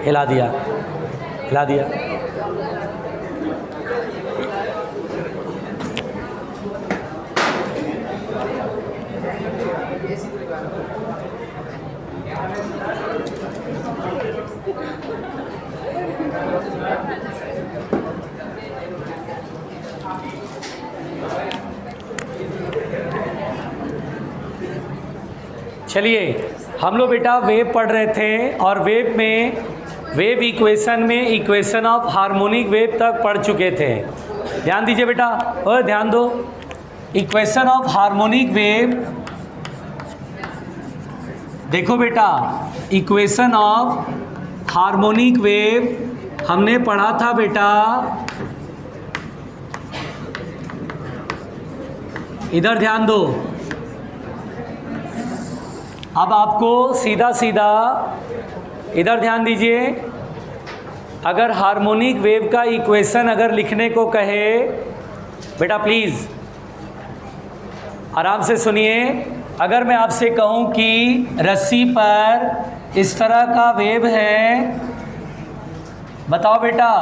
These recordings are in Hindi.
हिला दिया, हिला दिया। चलिए, हम लोग बेटा वेव पढ़ रहे थे और वेव में वेव इक्वेशन में इक्वेशन ऑफ हार्मोनिक वेव तक पढ़ चुके थे। ध्यान दीजिए बेटा, और ध्यान दो। इक्वेशन ऑफ हार्मोनिक वेव, देखो बेटा, इक्वेशन ऑफ हार्मोनिक वेव हमने पढ़ा था बेटा, इधर ध्यान दो। अब आपको सीधा सीधा इधर ध्यान दीजिए। अगर हार्मोनिक वेव का इक्वेशन अगर लिखने को कहे बेटा, प्लीज़ आराम से सुनिए। अगर मैं आपसे कहूं कि रस्सी पर इस तरह का वेव है, बताओ बेटा,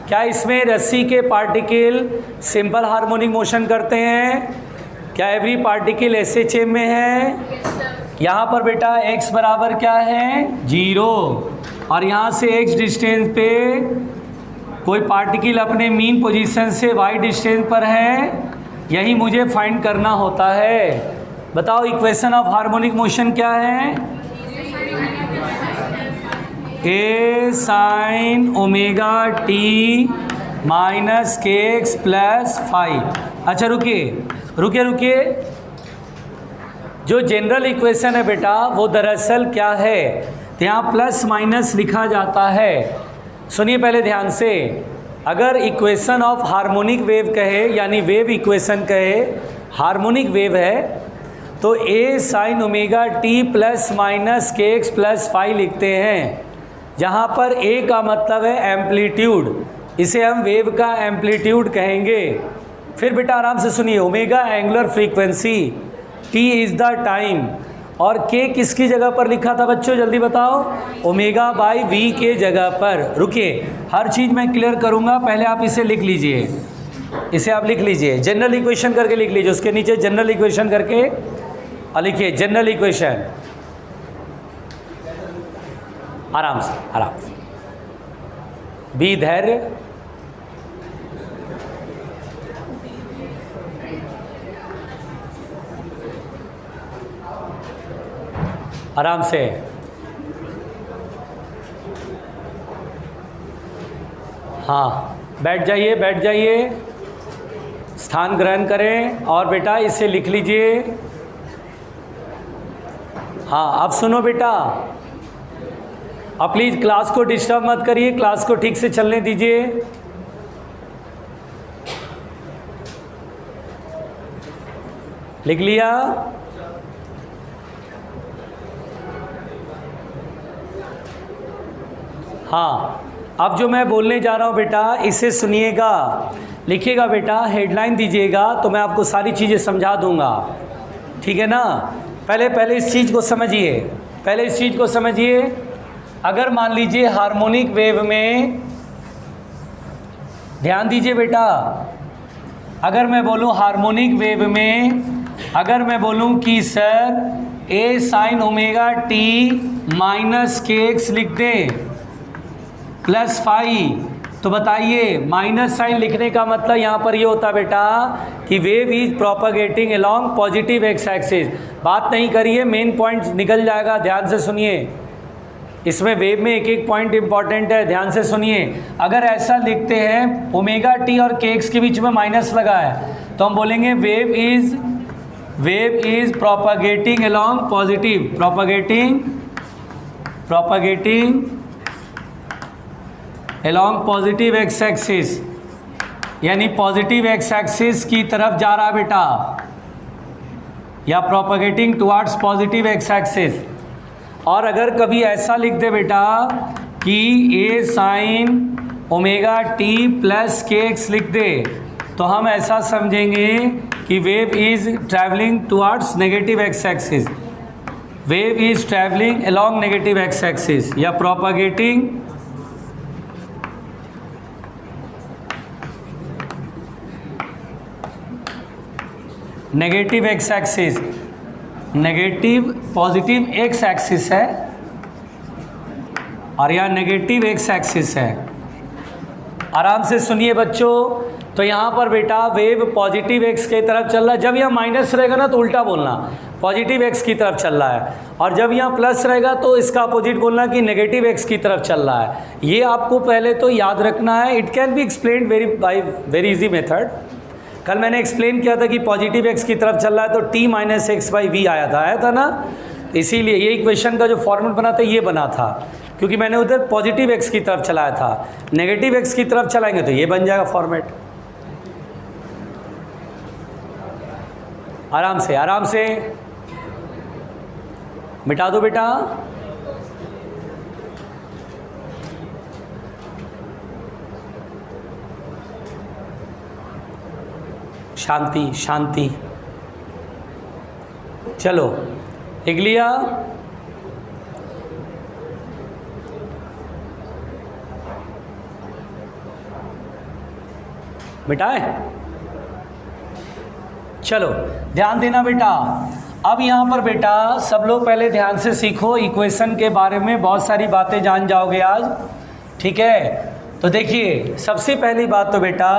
क्या इसमें रस्सी के पार्टिकल सिंपल हार्मोनिक मोशन करते हैं? क्या एवरी पार्टिकल SHM में है? यहाँ पर बेटा x बराबर क्या है? 0, और यहाँ से x डिस्टेंस पे कोई पार्टिकल अपने मीन पोजीशन से y डिस्टेंस पर है, यही मुझे फाइंड करना होता है। बताओ इक्वेशन ऑफ हार्मोनिक मोशन क्या है? a sin omega t minus kx plus five. अच्छा रुकिए, जो जनरल इक्वेशन है बेटा वो दरअसल क्या है? तो यहाँ प्लस माइनस लिखा जाता है। सुनिए पहले ध्यान से। अगर इक्वेशन ऑफ हार्मोनिक वेव कहे, यानी वेव इक्वेशन कहे, हार्मोनिक वेव है, तो a sin omega t plus minus kx plus five लिखते हैं, जहाँ पर a का मतलब है एम्पलीट्यूड, इसे हम वेव का एम्पलीट्यूड कहेंगे। फिर बेटा आराम से सुनिए, omega angular frequency, t is the time, और k किसकी जगह पर लिखा था बच्चों, जल्दी बताओ? ओमेगा बाई v के जगह पर। रुकिए, हर चीज़ मैं क्लियर करूँगा, पहले आप इसे लिख लीजिए, इसे आप लिख लीजिए, जनरल इक्वेशन करके लिख लीजिए, उसके नीचे जनरल इक्वेशन करके लिखिए, जनरल इक्वेशन, आराम से बी धैर्य। आराम से, हाँ, बैठ जाइए, स्थान ग्रहण करें, और बेटा इसे लिख लीजिए। हाँ, अब सुनो बेटा, अब प्लीज़ क्लास को डिस्टर्ब मत करिए, क्लास को ठीक से चलने दीजिए। लिख लिया? हाँ, अब जो मैं बोलने जा रहा हूँ बेटा, इसे सुनिएगा, लिखिएगा बेटा, हेडलाइन दीजिएगा, तो मैं आपको सारी चीज़ें समझा दूंगा, ठीक है ना? पहले इस चीज़ को समझिए, अगर मान लीजिए हार्मोनिक वेव में, ध्यान दीजिए बेटा, अगर मैं बोलूँ हार्मोनिक वेव में, अगर मैं बोलूँ कि sir a sin omega t minus kx लिख दें प्लस फाइव, तो बताइए माइनस साइन लिखने का मतलब यहाँ पर ये होता बेटा कि wave is propagating along positive x axis. बात नहीं करिए, मेन पॉइंट निकल जाएगा, ध्यान से सुनिए। इसमें वेव में एक एक पॉइंट इंपॉर्टेंट है, ध्यान से सुनिए। अगर ऐसा लिखते हैं ओमेगा टी और के एक्स के बीच में माइनस लगा है, तो हम बोलेंगे wave is propagating along positive, propagating along positive x axis, यानी पॉजिटिव एक्स एक्सिस की तरफ जा रहा बेटा, या propagating towards positive x axis. और अगर कभी ऐसा लिख दे बेटा कि a sine omega T plus K x लिख दे, तो हम ऐसा समझेंगे कि wave is travelling towards negative x axis. Wave is travelling along negative x axis या प्रोपागेटिंग negative x axis, negative positive x axis है और यहाँ नेगेटिव एक्स एक्सिस है। आराम से सुनिए बच्चों, तो यहाँ पर बेटा वेव पॉजिटिव एक्स की तरफ चल रहा है। जब यहाँ माइनस रहेगा ना तो उल्टा बोलना, पॉजिटिव एक्स की तरफ चल रहा है, और जब यहाँ प्लस रहेगा तो इसका अपोजिट बोलना कि नेगेटिव एक्स की तरफ चल रहा है। ये आपको पहले तो याद रखना है। It can be explained by very easy method. कल मैंने एक्सप्लेन किया था कि पॉजिटिव एक्स की तरफ चल रहा है तो t minus x by v आया था ना। इसीलिए ये इक्वेशन का जो फॉर्मेट बना था ये बना था, क्योंकि मैंने उधर पॉजिटिव एक्स की तरफ चलाया था। नेगेटिव एक्स की तरफ चलाएंगे तो ये बन जाएगा फॉर्मेट। आराम से मिटा दो बेटा। शांति शांति। चलो लिख लिया। मिटाए। चलो ध्यान देना बेटा। अब यहाँ पर बेटा सब लोग पहले ध्यान से सीखो, इक्वेशन के बारे में बहुत सारी बातें जान जाओगे आज, ठीक है। तो देखिए सबसे पहली बात तो बेटा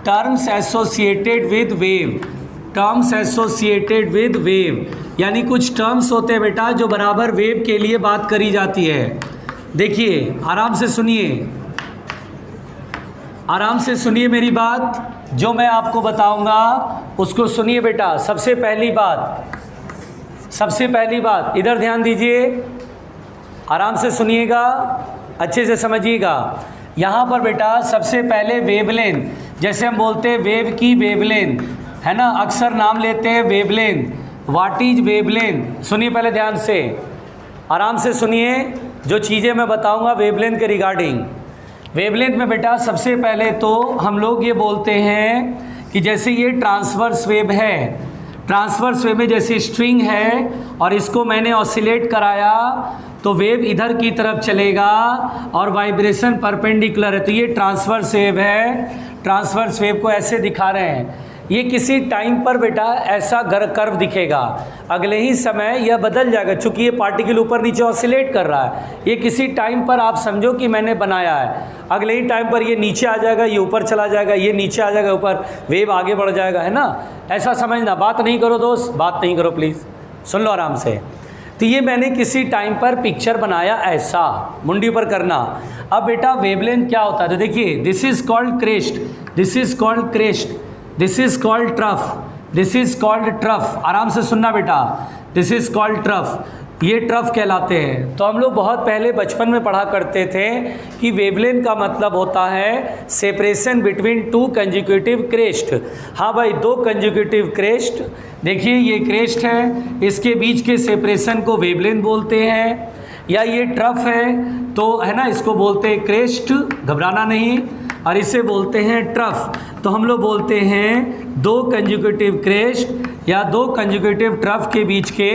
terms associated with wave, terms associated with wave, यानी कुछ टर्म्स होते हैं बेटा जो बराबर वेव के लिए बात करी जाती है। देखिए आराम से सुनिए, आराम से सुनिए मेरी बात, जो मैं आपको बताऊंगा उसको सुनिए बेटा। सबसे पहली बात इधर ध्यान दीजिए, आराम से सुनिएगा, अच्छे से समझिएगा। यहाँ पर बेटा सबसे पहले वेवलेंथ, जैसे हम बोलते हैं वेव की वेवलेंथ है ना, अक्सर नाम लेते हैं वेवलेंथ। What is wavelength? सुनिए पहले ध्यान से, आराम से सुनिए जो चीज़ें मैं बताऊंगा वेवलेंथ के रिगार्डिंग। वेवलेंथ में बेटा सबसे पहले तो हम लोग ये बोलते हैं कि जैसे ये ट्रांसवर्स वेव है, ट्रांसवर्स वेव में जैसे स्ट्रिंग है और इसको मैंने ऑसिलेट कराया तो वेव इधर की तरफ चलेगा और वाइब्रेशन परपेंडिकुलर है, तो ये ट्रांसवर्स वेव है। ट्रांसवर्स वेव को ऐसे दिखा रहे हैं। ये किसी टाइम पर बेटा ऐसा कर्व दिखेगा, अगले ही समय यह बदल जाएगा, चूँकि ये पार्टिकल ऊपर नीचे ऑसिलेट कर रहा है। ये किसी टाइम पर आप समझो कि मैंने बनाया है, अगले ही टाइम पर ये नीचे आ जाएगा, ये ऊपर चला जाएगा, ये नीचे आ जाएगा ऊपर, वेव आगे बढ़ जाएगा, है ना। ऐसा समझना, बात नहीं करो दोस्त, बात नहीं करो प्लीज़, सुन लो आराम से। तो ये मैंने किसी टाइम पर पिक्चर बनाया ऐसा, मुंडी पर करना। अब बेटा वेवलेंथ क्या होता है तो देखिए, this is called crest, this is called crest, this is called trough, this is called trough. आराम से सुनना बेटा, दिस इज़ कॉल्ड ट्रफ, ये ट्रफ कहलाते हैं। तो हम लोग बहुत पहले बचपन में पढ़ा करते थे कि वेवलेंथ का मतलब होता है separation between two consecutive crest. हाँ भाई, दो कंजिक्यूटिव क्रेस्ट, देखिए ये क्रेस्ट है, इसके बीच के सेपरेशन को वेवलेंथ बोलते हैं। या ये ट्रफ है तो है ना, इसको बोलते हैं क्रेस्ट, घबराना नहीं, और इसे बोलते हैं ट्रफ। तो हम लोग बोलते हैं दो कंजिक्यूटिव क्रेस्ट या दो कंजिक्यूटिव ट्रफ के बीच के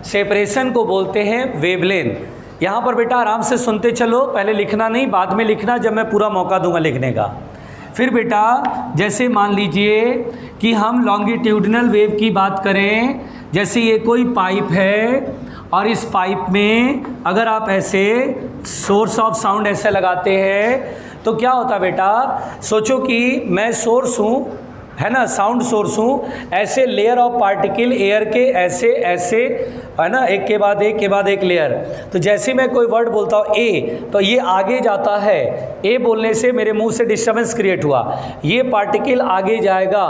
सेपरेशन को बोलते हैं वेवलेंथ। यहाँ पर बेटा आराम से सुनते चलो, पहले लिखना नहीं, बाद में लिखना जब मैं पूरा मौका दूंगा लिखने का। फिर बेटा जैसे मान लीजिए कि हम लॉन्गिट्यूडिनल वेव की बात करें, जैसे ये कोई पाइप है और इस पाइप में अगर आप ऐसे सोर्स ऑफ साउंड ऐसे लगाते हैं तो क्या होता बेटा, सोचो कि मैं सोर्स हूँ, है ना, साउंड सोर्स हूँ, ऐसे लेयर ऑफ पार्टिकल एयर के ऐसे ऐसे है ना, एक के बाद एक लेयर। तो जैसे मैं कोई वर्ड बोलता हूँ ए, तो ये आगे जाता है, ए बोलने से मेरे मुंह से डिस्टर्बेंस क्रिएट हुआ, ये पार्टिकल आगे जाएगा।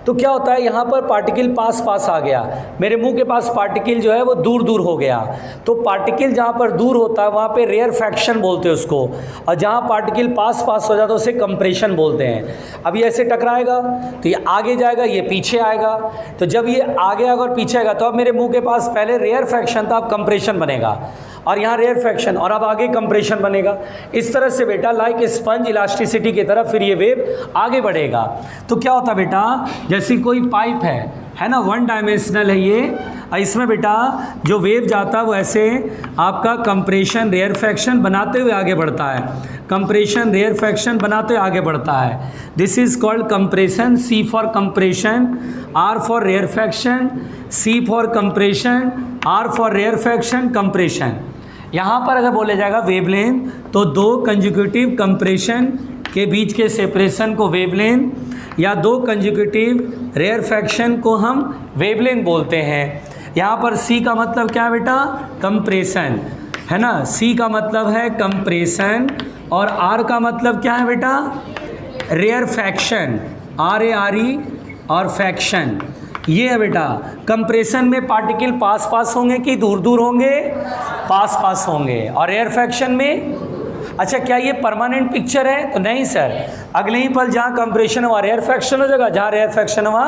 तो क्या होता है, यहाँ पर पार्टिकल पास पास आ गया, मेरे मुंह के पास पार्टिकल जो है वो दूर दूर हो गया। तो पार्टिकल जहाँ पर दूर होता है वहाँ पे रेयरफैक्शन बोलते हैं उसको, और जहाँ पार्टिकल पास पास हो जाता है उसे कंप्रेशन बोलते हैं। अब ये ऐसे टकराएगा तो ये आगे जाएगा, ये पीछे आएगा। तो जब ये आगे आएगा और पीछे आएगा तो अब मेरे मुंह के पास पहले रेयरफैक्शन था, अब कंप्रेशन बनेगा, और यहाँ रेयरफैक्शन, और अब आगे कंप्रेशन बनेगा। इस तरह से बेटा लाइक स्पंज इलास्टिसिटी की तरफ फिर ये वेव आगे बढ़ेगा। तो क्या होता बेटा, जैसी कोई पाइप है, है ना, वन डायमेंशनल है ये। इसमें बेटा जो वेव जाता है वो ऐसे आपका कंप्रेशन रेयरफैक्शन बनाते हुए आगे बढ़ता है, कंप्रेशन रेयरफैक्शन बनाते हुए आगे बढ़ता है। This is called compression, C for compression, R for rarefaction, C for compression, R for rarefaction, compression. यहाँ पर अगर बोला जाएगा वेवलेंथ तो दो कंजिक्यूटिव कंप्रेशन के बीच के सेपरेशन को वेवलेंथ या दो कंजिक्यूटिव रेयरफैक्शन को हम वेवलेंथ बोलते हैं। यहाँ पर सी का मतलब क्या है बेटा, कंप्रेशन, है ना, सी का मतलब है कंप्रेशन और आर का मतलब क्या है बेटा, रेयरफैक्शन, RARE और फैक्शन, ये है बेटा। कंप्रेशन में पार्टिकल पास पास होंगे कि दूर दूर होंगे, पास पास होंगे, और रेयरफैक्शन में, अच्छा क्या ये परमानेंट पिक्चर है, तो नहीं सर, अगले ही पल जहाँ कंप्रेशन हुआ रेयरफैक्शन हो जाएगा, जहाँ रेयरफैक्शन हुआ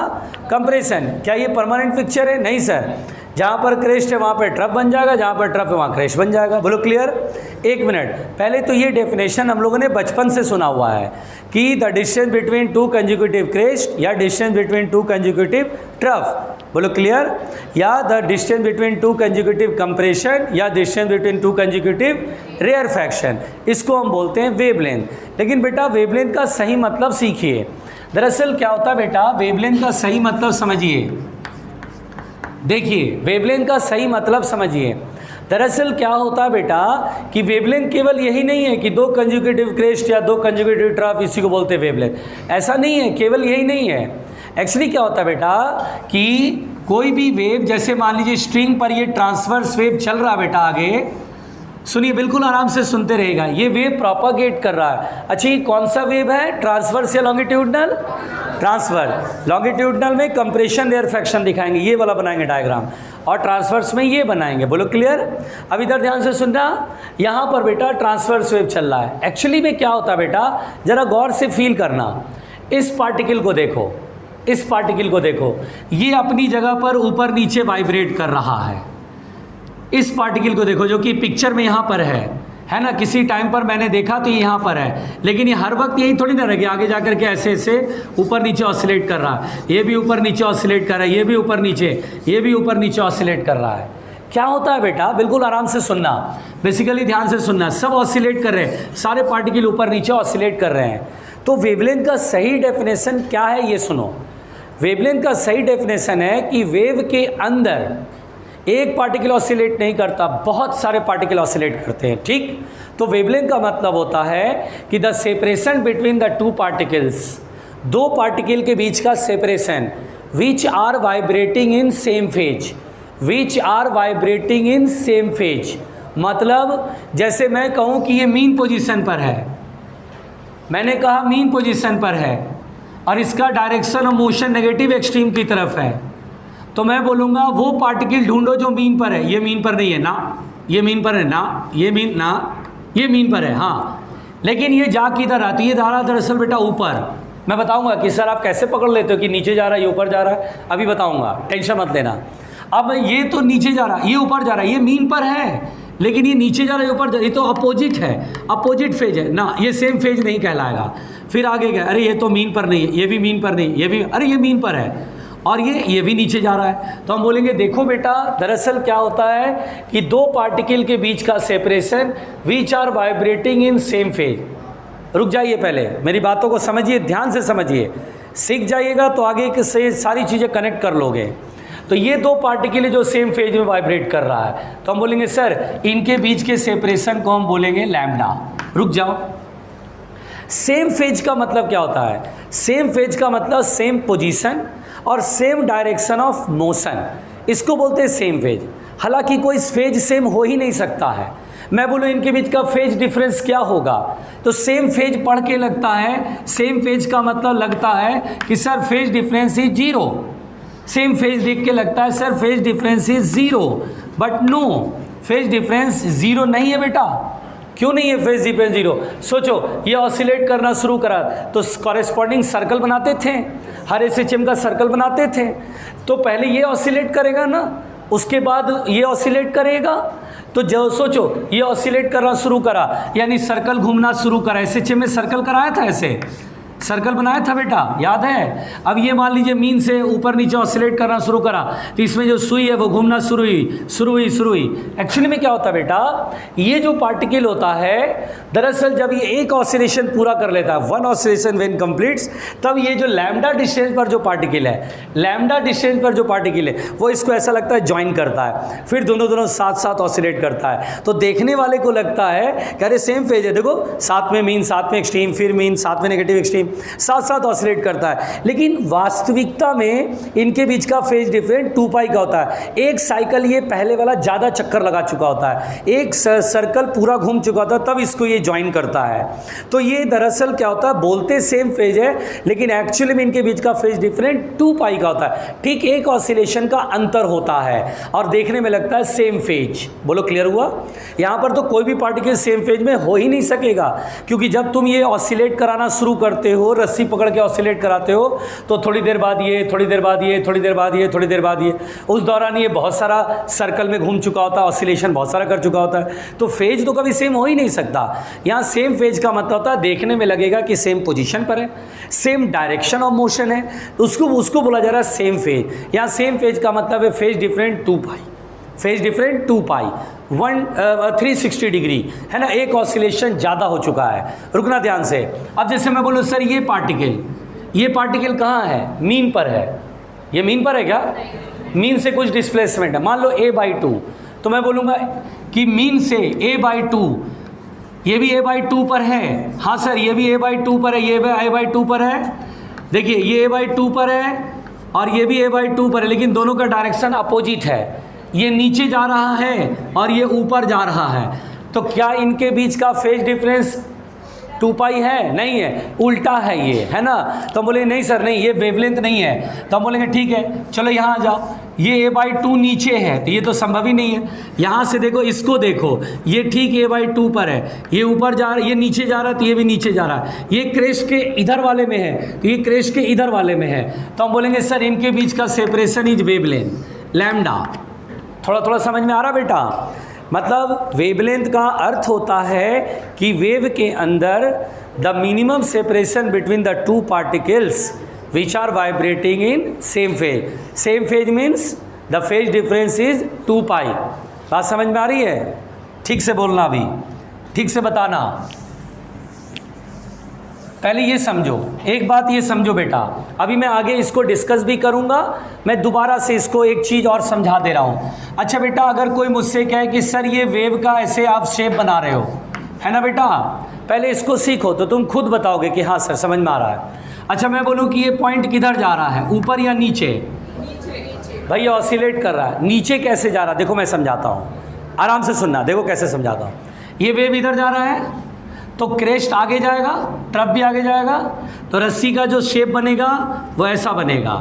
कंप्रेशन। क्या ये परमानेंट पिक्चर है, नहीं सर, जहाँ पर क्रेस्ट है वहाँ पर ट्रफ बन जाएगा, जहाँ पर ट्रफ है वहाँ क्रेस्ट बन जाएगा। बोलो क्लियर। एक मिनट, पहले तो ये डेफिनेशन हम लोगों ने बचपन से सुना हुआ है कि the distance between two consecutive crest या distance between two consecutive trough, बोलो क्लियर, या the distance between two consecutive compression या distance between two consecutive rarefaction, इसको हम बोलते हैं वेवलेंथ। लेकिन बेटा वेवलेंथ का सही मतलब सीखिए। दरअसल क्या होता है बेटा, वेवलेंथ का सही मतलब समझिए, देखिए वेवलेंथ का सही मतलब समझिए। दरअसल क्या होता है बेटा कि वेवलेंथ केवल यही नहीं है कि दो कंजिक्यूटिव क्रेस्ट या दो कंजिक्यूटिव ट्रफ, इसी को बोलते हैं वेवलेंथ, ऐसा नहीं है, केवल यही नहीं है। एक्चुअली क्या होता है बेटा कि कोई भी वेव, जैसे मान लीजिए स्ट्रिंग पर ये ट्रांसवर्स वेव चल रहा है बेटा, आगे सुनिए, बिल्कुल आराम से सुनते रहेगा, ये वेव प्रोपागेट कर रहा है। अच्छा ये कौन सा वेव है, ट्रांसवर्स या लॉन्गिट्यूडनल, ट्रांसफर। लॉन्गिट्यूडनल में कंप्रेशन रेयरफैक्शन दिखाएंगे, ये वाला बनाएंगे डायग्राम, और ट्रांसवर्स में ये बनाएंगे। बोलो क्लियर। अब इधर ध्यान से सुनना, यहाँ पर बेटा ट्रांसवर्स वेव चल रहा है। एक्चुअली में क्या होता है बेटा, जरा गौर से फील करना, इस पार्टिकल को देखो, इस पार्टिकल को देखो, ये अपनी जगह पर ऊपर नीचे वाइब्रेट कर रहा है। इस पार्टिकल को देखो जो कि पिक्चर में यहाँ पर है ना, किसी टाइम पर मैंने देखा तो ये यहाँ पर है, लेकिन ये हर वक्त यही थोड़ी ना रहेगी, आगे जाकर के ऐसे ऐसे ऊपर नीचे ऑसिलेट कर रहा है, ये भी ऊपर नीचे ऑसिलेट कर रहा है, ये भी ऊपर नीचे, ये भी ऊपर नीचे ऑसिलेट कर रहा है। क्या होता है बेटा, बिल्कुल आराम से सुनना, बेसिकली ध्यान से सुनना, सब ऑसिलेट कर रहे हैं, सारे पार्टिकल ऊपर नीचे ऑसिलेट कर रहे हैं। तो वेवलेंथ का सही डेफिनेशन क्या है ये सुनो। वेवलेंथ का सही डेफिनेशन है कि वेव के अंदर एक पार्टिकल ऑसिलेट नहीं करता, बहुत सारे पार्टिकल ऑसिलेट करते हैं, ठीक। तो वेवलेंथ का मतलब होता है कि the separation between the two particles, दो पार्टिकल के बीच का separation, which are vibrating in same phase, which are vibrating in same phase. मतलब जैसे मैं कहूँ कि ये मीन पोजीशन पर है, मैंने कहा मीन पोजीशन पर है और इसका direction of motion negative extreme की तरफ है, तो मैं बोलूँगा वो पार्टिकल ढूंढो जो मीन पर है। ये मीन पर नहीं है ना, ये मीन पर है ना, ये मीन ना, ये मीन पर है, हाँ, लेकिन ये जा किधर आती है, ये धारा दरअसल बेटा ऊपर। मैं बताऊंगा कि सर आप कैसे पकड़ लेते हो कि नीचे जा रहा है ये ऊपर जा रहा है, अभी बताऊंगा, टेंशन मत लेना। अब ये तो नीचे जा रहा है, ये ऊपर जा रहा है, ये मीन पर है, लेकिन ये नीचे जा रहा है, ऊपर जा रहा है, ये तो अपोजिट है, अपोजिट फेज है ना, ये सेम फेज नहीं कहलाएगा। फिर आगे गया, अरे ये तो मीन पर नहीं है, ये भी मीन पर नहीं, ये भी, अरे ये मीन पर है, और ये भी नीचे जा रहा है। तो हम बोलेंगे देखो बेटा, दरअसल क्या होता है कि दो पार्टिकल के बीच का separation, which are vibrating in same phase. रुक जाइए, पहले मेरी बातों को समझिए, ध्यान से समझिए, सीख जाइएगा तो आगे से सारी चीज़ें कनेक्ट कर लोगे। तो ये दो पार्टिकल जो सेम फेज में वाइब्रेट कर रहा है, तो हम बोलेंगे सर इनके बीच के सेपरेशन को हम बोलेंगे लैम्डा। रुक जाओ, सेम फेज का मतलब क्या होता है, सेम फेज का मतलब सेम पोजीशन और सेम डायरेक्शन ऑफ मोशन, इसको बोलते हैं सेम फेज। हालांकि कोई फेज सेम हो ही नहीं सकता है। मैं बोलूँ इनके बीच का फेज डिफरेंस क्या होगा, तो सेम फेज पढ़ के लगता है, सेम फेज का मतलब लगता है कि sir phase difference is zero. Same phase देख के लगता है sir phase difference is zero, but no, phase difference zero नहीं है बेटा। क्यों नहीं है फेज डिफरेंस जीरो? सोचो, ये ऑसिलेट करना शुरू करा तो कॉरेस्पॉन्डिंग सर्कल बनाते थे, हर SHM का सर्कल बनाते थे, तो पहले ये ऑसिलेट करेगा ना, उसके बाद ये ऑसिलेट करेगा, तो जो सोचो ये ऑसिलेट करना शुरू करा, यानी सर्कल घूमना शुरू करा। SHM में सर्कल कराया था, ऐसे सर्कल बनाया था बेटा, याद है। अब ये मान लीजिए मीन से ऊपर नीचे ऑसिलेट करना शुरू करा, तो इसमें जो सुई है वो घूमना शुरू हुई। एक्चुअली में क्या होता है बेटा, ये जो पार्टिकल होता है दरअसल जब ये एक ऑसिलेशन पूरा कर लेता है, वन ऑसिलेशन व्हेन कंप्लीट्स, तब ये जो लैम्डा डिस्टेंस पर जो पार्टिकल है, वो इसको ऐसा लगता है ज्वाइन करता है, फिर दोनों साथ साथ ऑसिलेट करता है। तो देखने वाले को लगता है कि अरे सेम फेज है, देखो साथ में मीन, साथ में एक्सट्रीम, फिर मीन, साथ में नेगेटिव एक्सट्रीम, साथ साथ ऑसिलेट करता है। लेकिन वास्तविकता में इनके बीच का फेज डिफरेंस 2 पाई का होता है। एक साइकिल ये पहले वाला ज़्यादा चक्कर लगा चुका होता है, एक सर्कल पूरा घूम चुका होता है, तब इसको ये ज्वाइन करता है। तो ये दरअसल क्या होता है, बोलते सेम फेज है लेकिन एक्चुअली में इनके बीच का फेज डिफरेंस 2 पाई का होता है। ठीक एक ऑसिलेशन का अंतर होता है और देखने में लगता है सेम फेज। बोलो क्लियर हुआ। यहाँ पर तो कोई भी पार्टिकल सेम फेज में हो ही नहीं सकेगा, क्योंकि जब तुम ये ऑसिलेट कराना शुरू करते हो, रस्सी पकड़ के ऑसिलेट कराते हो, तो थोड़ी देर बाद ये, थोड़ी देर बाद ये, थोड़ी देर बाद ये, थोड़ी देर बाद ये, उस दौरान ये बहुत सारा सर्कल में घूम चुका होता है, ऑसिलेशन बहुत सारा कर चुका होता है। तो फेज तो कभी सेम हो ही नहीं सकता। यहाँ सेम फेज का मतलब होता है देखने में लगेगा कि सेम पोजीशन पर है, सेम डायरेक्शन ऑफ मोशन है, तो उसको बोला जा रहा है सेम फेज। यहाँ सेम फेज का मतलब है फेज डिफरेंट 2 पाई, फेज डिफरेंट 2 पाई 360 डिग्री है ना, एक ऑसिलेशन ज़्यादा हो चुका है। रुकना ध्यान से। अब जैसे मैं बोलूँ सर ये पार्टिकल कहाँ है, मीन पर है, ये मीन पर है क्या, मीन से कुछ डिस्प्लेसमेंट है, मान लो a/2, तो मैं बोलूँगा कि मीन से a/2, ये भी a/2 पर है, हाँ सर ये भी a/2 पर है, ये भी a/2 पर है, देखिए ये a/2 पर है और ये भी a/2 पर है, लेकिन दोनों का डायरेक्शन अपोजिट है, ये नीचे जा रहा है और ये ऊपर जा रहा है। तो क्या इनके बीच का फेज डिफरेंस 2 पाई है? नहीं है, उल्टा है ये, है ना। तो हम बोले नहीं सर नहीं, ये वेवलेंथ नहीं है। तो हम बोलेंगे ठीक है चलो यहाँ आ जाओ, ये a/2 नीचे है तो ये तो संभव ही नहीं है। यहाँ से देखो, इसको देखो, ये ठीक a/2 पर है, ये ऊपर जा रहा है, ये नीचे जा रहा है तो ये भी नीचे जा रहा है, ये क्रेस्ट के इधर वाले में है तो ये क्रेस्ट के इधर वाले में है। तो हम बोलेंगे सर इनके बीच का सेपरेशन इज वेवलेंथ लैम्डा। थोड़ा समझ में आ रहा बेटा। मतलब वेवलेंथ का अर्थ होता है कि वेव के अंदर the minimum separation between the 2 particles which are vibrating in same phase. Same phase means the phase difference is 2 pi. बात समझ में आ रही है? ठीक से बोलना, अभी ठीक से बताना। पहले ये समझो, एक बात ये समझो बेटा, अभी मैं आगे इसको डिस्कस भी करूँगा, मैं दोबारा से इसको एक चीज़ और समझा दे रहा हूँ। अच्छा बेटा, अगर कोई मुझसे कहे कि सर ये वेव का ऐसे आप शेप बना रहे हो, है ना बेटा, पहले इसको सीखो तो तुम खुद बताओगे कि हाँ सर समझ में आ रहा है। अच्छा मैं बोलूँ कि ये पॉइंट किधर जा रहा है, ऊपर या नीचे? भैया ऑसिलेट कर रहा है, नीचे कैसे जा रहा है? देखो मैं समझाता हूँ, आराम से सुनना, देखो कैसे समझाता हूँ। ये वेव इधर जा रहा है तो क्रेस्ट आगे जाएगा, ट्रफ भी आगे जाएगा, तो रस्सी का जो शेप बनेगा वो ऐसा बनेगा।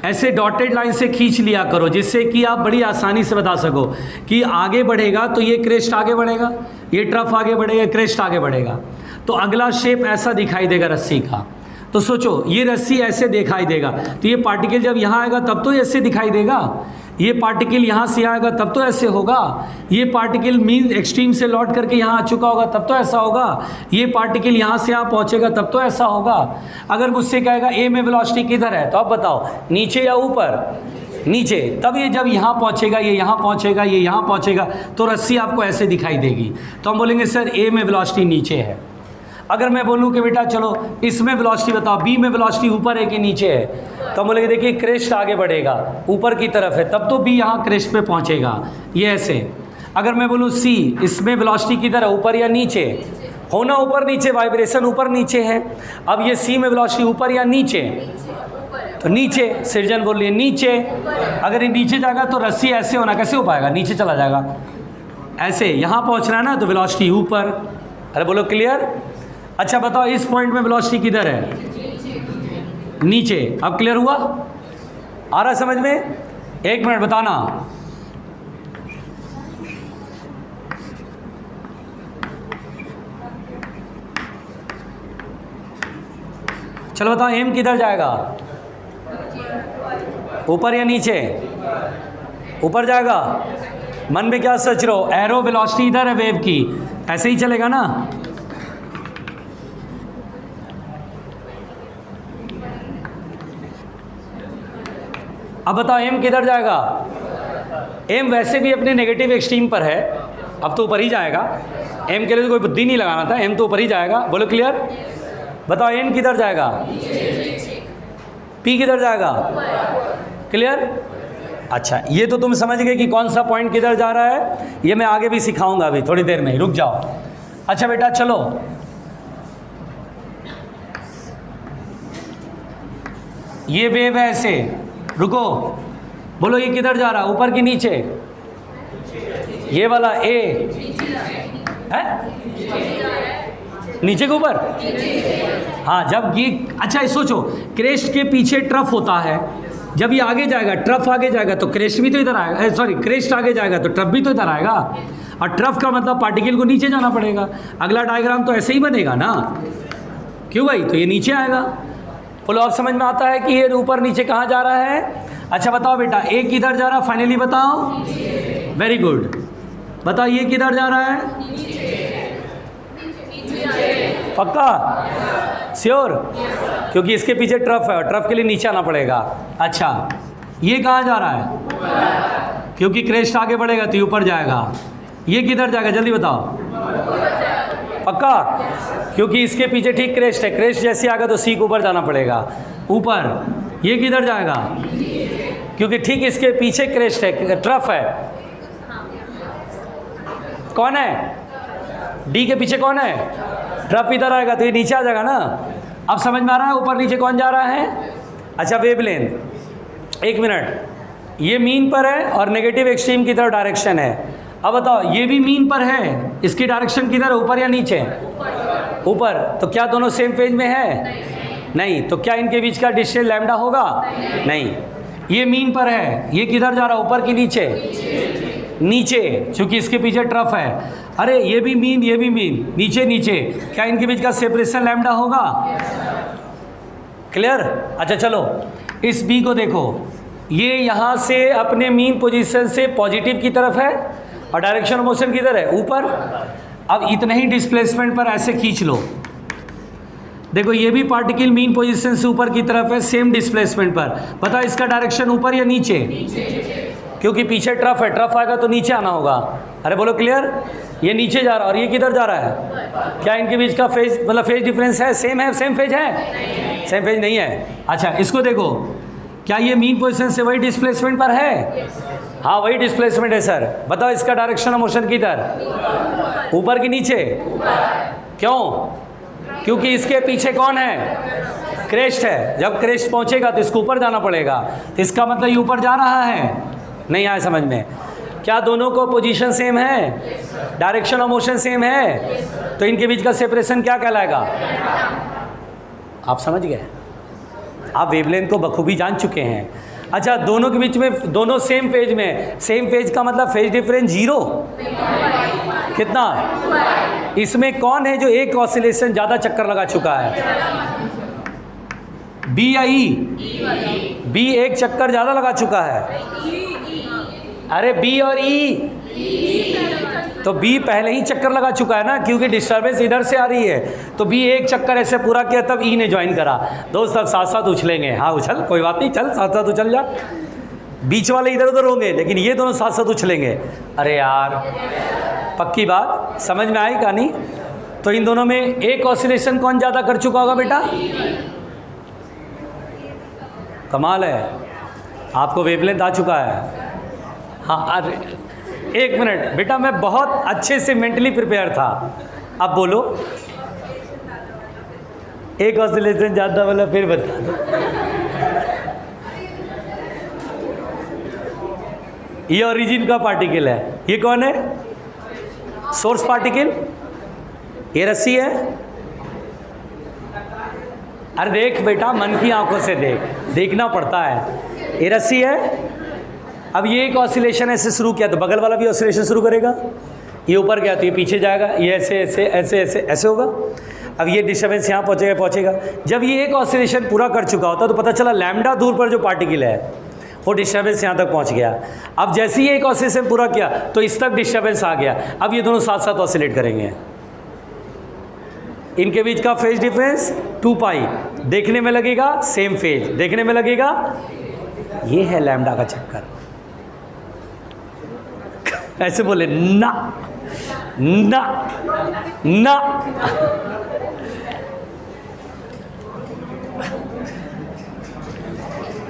ऐसे डॉटेड लाइन से खींच लिया करो जिससे कि आप बड़ी आसानी से बता सको कि आगे बढ़ेगा तो ये क्रेस्ट आगे बढ़ेगा, ये ट्रफ आगे बढ़ेगा, क्रेस्ट आगे बढ़ेगा, तो अगला शेप ऐसा दिखाई देगा रस्सी का। तो सोचो ये रस्सी ऐसे दिखाई देगा, तो ये पार्टिकल जब यहाँ आएगा तब तो ऐसे दिखाई देगा, ये पार्टिकल यहाँ से आएगा तब तो ऐसे होगा, ये पार्टिकल मीन एक्सट्रीम से लौट करके यहाँ आ चुका होगा तब तो ऐसा होगा, ये पार्टिकल यहाँ से यहाँ पहुँचेगा तब तो ऐसा होगा। अगर मुझसे कहेगा ए में वेलोसिटी किधर है, तो आप बताओ नीचे या ऊपर? नीचे। तब ये जब यहाँ पहुँचेगा, ये यहाँ पहुँचेगा, ये यहाँ पहुँचेगा, तो रस्सी आपको ऐसे दिखाई देगी। तो हम बोलेंगे सर ए में वेलोसिटी नीचे है। अगर मैं बोलूँ कि बेटा चलो इसमें वेलोसिटी बताओ, बी में वेलोसिटी ऊपर है कि नीचे है, तो हम बोलेंगे देखिए क्रेस्ट आगे बढ़ेगा, ऊपर की तरफ है, तब तो बी यहाँ क्रेस्ट पे पहुँचेगा, ये ऐसे। अगर मैं बोलूँ सी, इसमें वेलोसिटी किधर है, ऊपर या नीचे? होना ऊपर नीचे, वाइब्रेशन ऊपर नीचे है। अब ये सी में वेलोसिटी ऊपर या नीचे? तो नीचे। सृजन बोलिए नीचे। अगर ये नीचे जाएगा तो रस्सी ऐसे होना, कैसे हो पाएगा, नीचे चला जाएगा, ऐसे। यहाँ पहुँच रहा है ना तो वेलोसिटी ऊपर। अरे बोलो क्लियर? अच्छा बताओ इस पॉइंट में वेलोसिटी किधर है? नीचे। अब क्लियर हुआ? आ रहा समझ में? एक मिनट बताना। चलो बताओ एम किधर जाएगा, ऊपर या नीचे? ऊपर जाएगा। मन में क्या सोच रहे हो, एरो वेलोसिटी इधर है वेव की, ऐसे ही चलेगा ना। अब बताओ m किधर जाएगा? m वैसे भी अपने नेगेटिव एक्सट्रीम पर है, अब तो ऊपर ही जाएगा। m के लिए तो कोई बुद्धि नहीं लगाना था, m तो ऊपर ही जाएगा। बोलो क्लियर? बताओ n किधर जाएगा? p किधर जाएगा? क्लियर? अच्छा, ये तो तुम समझ गए कि कौन सा पॉइंट किधर जा रहा है। ये मैं आगे भी सिखाऊंगा अभी थोड़ी देर में, रुक जाओ। अच्छा बेटा चलो, ये वेव है ऐसे, रुको, बोलो ये किधर जा रहा है, ऊपर कि नीचे? ये वाला ए है नीचे के ऊपर। हाँ, जब ये, अच्छा सोचो, क्रेस्ट के पीछे ट्रफ होता है, जब ये आगे जाएगा, ट्रफ आगे जाएगा तो क्रेस्ट भी तो इधर आएगा, सॉरी क्रेस्ट आगे जाएगा तो ट्रफ भी तो इधर आएगा, और ट्रफ का मतलब पार्टिकल को नीचे जाना पड़ेगा। अगला डायग्राम तो ऐसे ही बनेगा ना, क्यों भाई? तो ये नीचे आएगा। बोलो अब समझ में आता है कि ये ऊपर नीचे कहाँ जा रहा है? अच्छा बताओ बेटा, ए किधर जा रहा है फाइनली बताओ? Very good. बताओ ये किधर जा रहा है? पक्का? श्योर? क्योंकि इसके पीछे ट्रफ है और ट्रफ के लिए नीचे आना पड़ेगा। अच्छा, ये कहाँ जा रहा है? क्योंकि क्रेस्ट आगे बढ़ेगा तो ऊपर जाएगा। ये किधर जाएगा जल्दी बताओ? पक्का? क्योंकि इसके पीछे ठीक क्रेस्ट है, क्रेस्ट जैसे आएगा तो सी के ऊपर जाना पड़ेगा, ऊपर। ये किधर जाएगा? क्योंकि ठीक इसके पीछे क्रेस्ट है, ट्रफ है। कौन है? डी के पीछे कौन है? ट्रफ इधर आएगा तो ये नीचे आ जाएगा ना। अब समझ में आ रहा है ऊपर नीचे कौन जा रहा है? अच्छा वेवलेंथ, एक मिनट, ये मीन पर है और नेगेटिव एक्सट्रीम की तरफ डायरेक्शन है। अब बताओ ये भी मीन पर है, इसकी डायरेक्शन किधर है, ऊपर या नीचे? ऊपर। तो क्या दोनों सेम फेज में है? नहीं। तो क्या इनके बीच का डिस्टेंस लैम्डा होगा? नहीं। ये मीन पर है, ये किधर जा रहा है, ऊपर कि नीचे? नीचे, क्योंकि इसके पीछे ट्रफ है। अरे ये भी मीन, ये भी मीन, नीचे नीचे, क्या इनके बीच का सेपरेशन लैम्डा होगा? क्लियर? अच्छा चलो, इस बी को देखो, ये यहाँ से अपने मीन पोजीशन से पॉजिटिव की तरफ है और डायरेक्शन ऑफ मोशन किधर है? ऊपर। अब इतने ही डिस्प्लेसमेंट पर ऐसे खींच लो, देखो ये भी पार्टिकल मीन पोजीशन से ऊपर की तरफ है, सेम डिस्प्लेसमेंट पर। बताओ इसका डायरेक्शन ऊपर या नीचे? क्योंकि पीछे ट्रफ है, ट्रफ आएगा तो नीचे आना होगा। अरे बोलो क्लियर? ये नीचे जा रहा है और ये किधर जा रहा है? क्या इनके बीच का फेज, मतलब फेज डिफरेंस है? सेम है? सेम फेज है? सेम फेज नहीं है। अच्छा इसको देखो, क्या ये मीन पोजीशन से वही डिस्प्लेसमेंट पर है? हाँ वही डिस्प्लेसमेंट है सर। बताओ इसका डायरेक्शन ऑफ मोशन किधर? ऊपर कि नीचे? क्यों? क्योंकि इसके पीछे कौन है? क्रेस्ट है। जब क्रेस्ट पहुंचेगा तो इसको ऊपर जाना पड़ेगा, तो इसका मतलब ये ऊपर जा रहा है। नहीं आया समझ में? क्या दोनों को पोजीशन सेम है? डायरेक्शन ऑफ मोशन सेम है? तो इनके बीच का सेपरेशन क्या कहलाएगा? आप समझ गए? आप वेवलेंथ को बखूबी जान चुके हैं। अच्छा दोनों के बीच में, दोनों सेम फेज में, सेम फेज का मतलब फेज डिफरेंस जीरो? कितना? इसमें कौन है जो एक ऑसिलेशन ज़्यादा चक्कर लगा चुका है? बी या ई? बी एक चक्कर ज़्यादा लगा चुका है। अरे बी और ई, तो बी पहले ही चक्कर लगा चुका है ना, क्योंकि डिस्टर्बेंस इधर से आ रही है। तो बी एक चक्कर ऐसे पूरा किया, तब ई ने ज्वाइन करा। दोस्त अब साथ साथ उछलेंगे। हाँ उछल, कोई बात नहीं, चल साथ साथ उछल जा। बीच वाले इधर उधर होंगे लेकिन ये दोनों साथ साथ उछलेंगे। अरे यार पक्की बात, समझ में आई कहानी? तो इन दोनों में एक ऑसिलेशन कौन ज़्यादा कर चुका होगा बेटा? कमाल है, आपको वेवलेंथ आ चुका है। हाँ अरे एक मिनट बेटा, मैं बहुत अच्छे से मेंटली प्रिपेयर था। अब बोलो एक ऑसिलेशन ज़्यादा वाला, फिर बता दो। ये ओरिजिन का पार्टिकल है, ये कौन है? Source particle. ये रस्सी है। अरे देख बेटा, मन की आंखों से देख, देखना पड़ता है। ये रस्सी है। अब ये एक ऑसिलेशन ऐसे शुरू किया तो बगल वाला भी ऑसिलेशन शुरू करेगा। ये ऊपर गया तो ये पीछे जाएगा, ये ऐसे ऐसे ऐसे ऐसे ऐसे होगा। अब ये डिस्टर्बेंस यहाँ पहुँचेगा। जब ये एक ऑसिलेशन पूरा कर चुका होता तो पता चला लैम्डा दूर पर जो पार्टिकल है वो डिस्टर्बेंस यहाँ तक पहुँच गया। अब जैसे ही एक ऑसिलेशन पूरा किया तो इस तक डिस्टर्बेंस आ गया। अब ये दोनों साथ साथ ऑसिलेट करेंगे। इनके बीच का फेज डिफरेंस 2 पाई। देखने में लगेगा सेम फेज, देखने में लगेगा ये है लैम्डा का चक्कर। ऐसे बोले ना ना ना।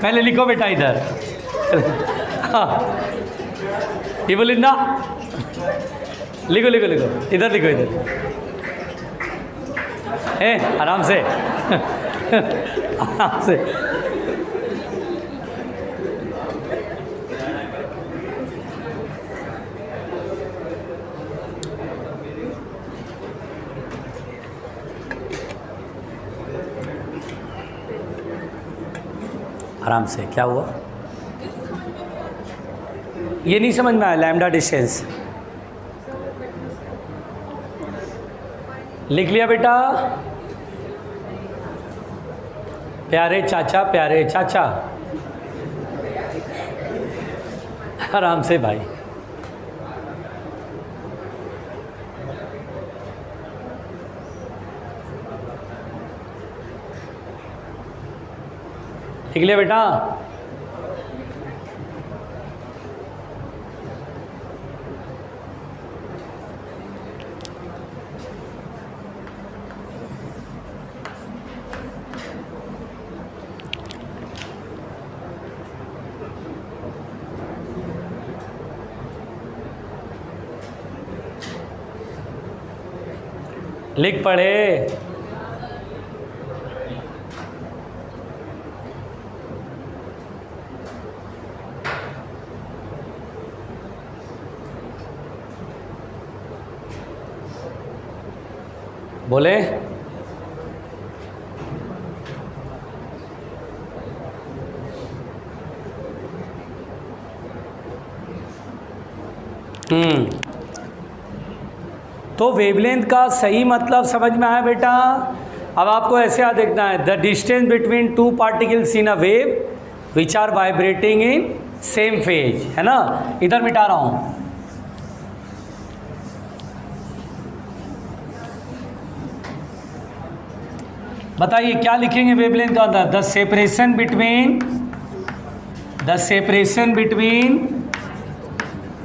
पहले लिखो बेटा इधर। हाँ, ये बोले ना, लिखो लिखो लिखो, इधर लिखो इधर। आराम से आराम से। आराम से। क्या हुआ? ये नहीं समझ में आया लैम्डा डिस्टेंस। लिख लिया बेटा? प्यारे चाचा, प्यारे चाचा, आराम से भाई। लिख लिया बेटा? लिख पढ़े। बोले तो वेवलेंथ का सही मतलब समझ में आया बेटा? अब आपको ऐसे याद देखना है, the distance between two particles in a wave which are vibrating in same phase, है ना? इधर मिटा रहा हूं। बताइए क्या लिखेंगे वेवलेंथ का अंदर? The separation between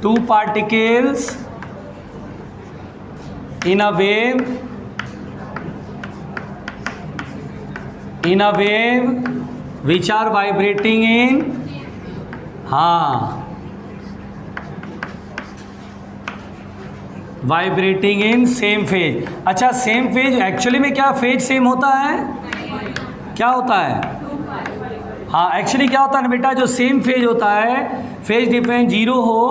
two particles in a wave which are vibrating in, vibrating in same phase. अच्छा, सेम फेज एक्चुअली में क्या फेज सेम होता है? क्या होता है? हाँ, एक्चुअली क्या होता है ना बेटा, जो सेम फेज होता है, फेज डिफरेंस 0 हो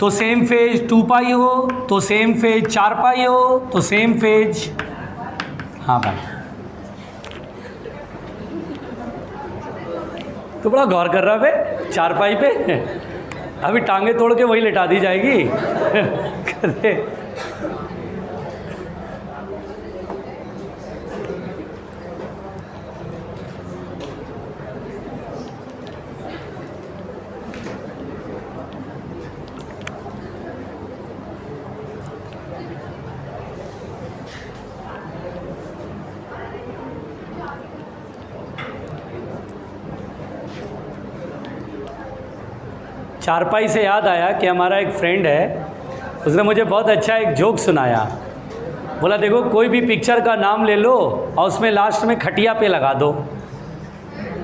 तो सेम फेज 2 पाई हो, तो सेम फेज 4 पाई हो, तो सेम फेज। हाँ भाई, तो बड़ा गौर कर रहा है बे 4 पाई पे। अभी टांगे तोड़ के वही लिटा दी जाएगी। चारपाई से याद आया कि हमारा एक फ्रेंड है, उसने मुझे बहुत अच्छा एक जोक सुनाया। बोला देखो, कोई भी पिक्चर का नाम ले लो और उसमें लास्ट में खटिया पे लगा दो।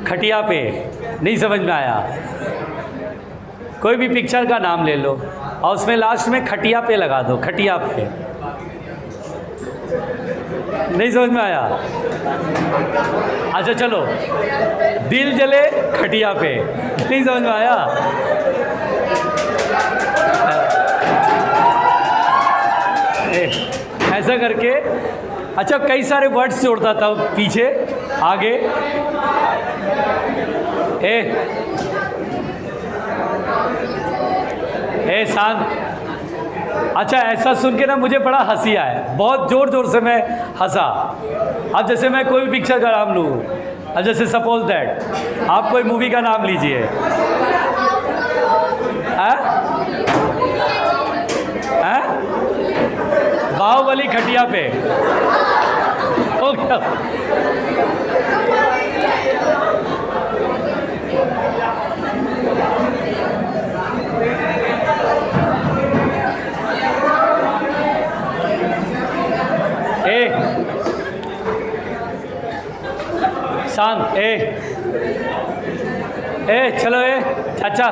खटिया पे, नहीं समझ में आया? कोई भी पिक्चर का नाम ले लो और उसमें लास्ट में खटिया पे लगा दो। खटिया पे, नहीं समझ में आया? अच्छा चलो, दिल जले खटिया पे, नहीं समझ में आया? ऐसा करके, अच्छा कई सारे वर्ड्स जोड़ता था पीछे आगे। शांत। अच्छा, ऐसा सुन के ना मुझे बड़ा हंसी आया, बहुत ज़ोर ज़ोर से मैं हंसा। अब जैसे मैं कोई पिक्चर का नाम लूँ, अब जैसे सपोज दैट आप कोई मूवी का नाम लीजिए, बाहुबली खटिया पे, हो गया। शांत। ए चलो, चाचा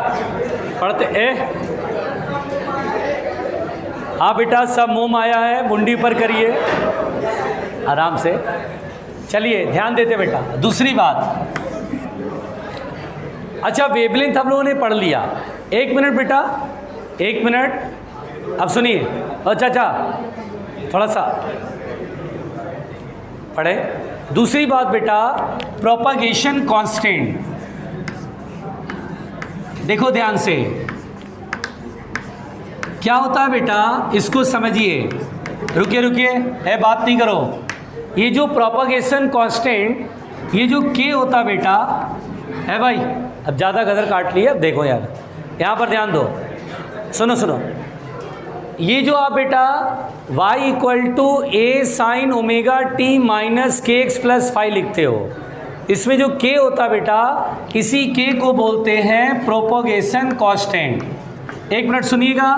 पढ़ते। हाँ बेटा, सब मोम आया है, मुंडी पर करिए आराम से। चलिए ध्यान देते बेटा। दूसरी बात, अच्छा वेवलेंथ हम लोगों ने पढ़ लिया। 1 मिनट बेटा, 1 मिनट। अब सुनिए, अच्छा अच्छा थोड़ा सा पढ़े। दूसरी बात बेटा, प्रोपगेशन कांस्टेंट। देखो ध्यान से, क्या होता है बेटा, इसको समझिए। रुकिए, बात नहीं करो। ये जो प्रोपगेशन कांस्टेंट, ये जो के होता है बेटा, है भाई। अब ज़्यादा गदर काट लिया। अब देखो यार, यहाँ पर ध्यान दो, सुनो। ये जो आप बेटा y = a sin omega t minus K x plus 5 लिखते हो, इसमें जो k होता बेटा, इसी k को बोलते हैं प्रोपगेशन कांस्टेंट। 1 मिनट सुनिएगा,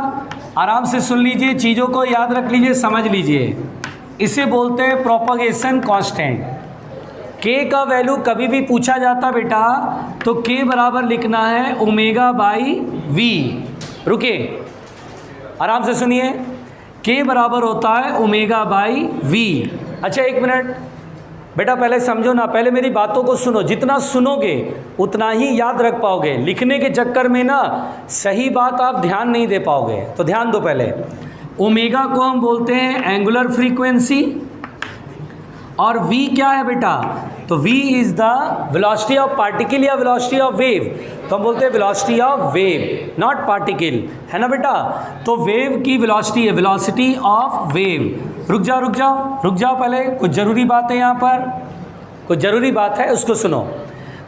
आराम से सुन लीजिए, चीज़ों को याद रख लीजिए, समझ लीजिए। इसे बोलते हैं प्रोपगेशन कांस्टेंट। k का वैल्यू कभी भी पूछा जाता बेटा तो k बराबर लिखना है ओमेगा बाई v। रुकिए, आराम से सुनिए, k बराबर होता है ओमेगा बाई v। अच्छा 1 मिनट बेटा, पहले समझो ना, पहले मेरी बातों को सुनो। जितना सुनोगे उतना ही याद रख पाओगे। लिखने के चक्कर में ना सही बात आप ध्यान नहीं दे पाओगे। तो ध्यान दो पहले। ओमेगा को हम बोलते हैं एंगुलर फ्रीक्वेंसी, और v क्या है बेटा, तो v is the velocity of particle या वेलोसिटी ऑफ वेव। तो हम बोलते हैं velocity of wave, not particle, है ना बेटा। तो वेव की वेलोसिटी है वेलोसिटी ऑफ वेव। रुक जाओ पहले, कुछ ज़रूरी बात है यहाँ पर, कुछ ज़रूरी बात है, उसको सुनो।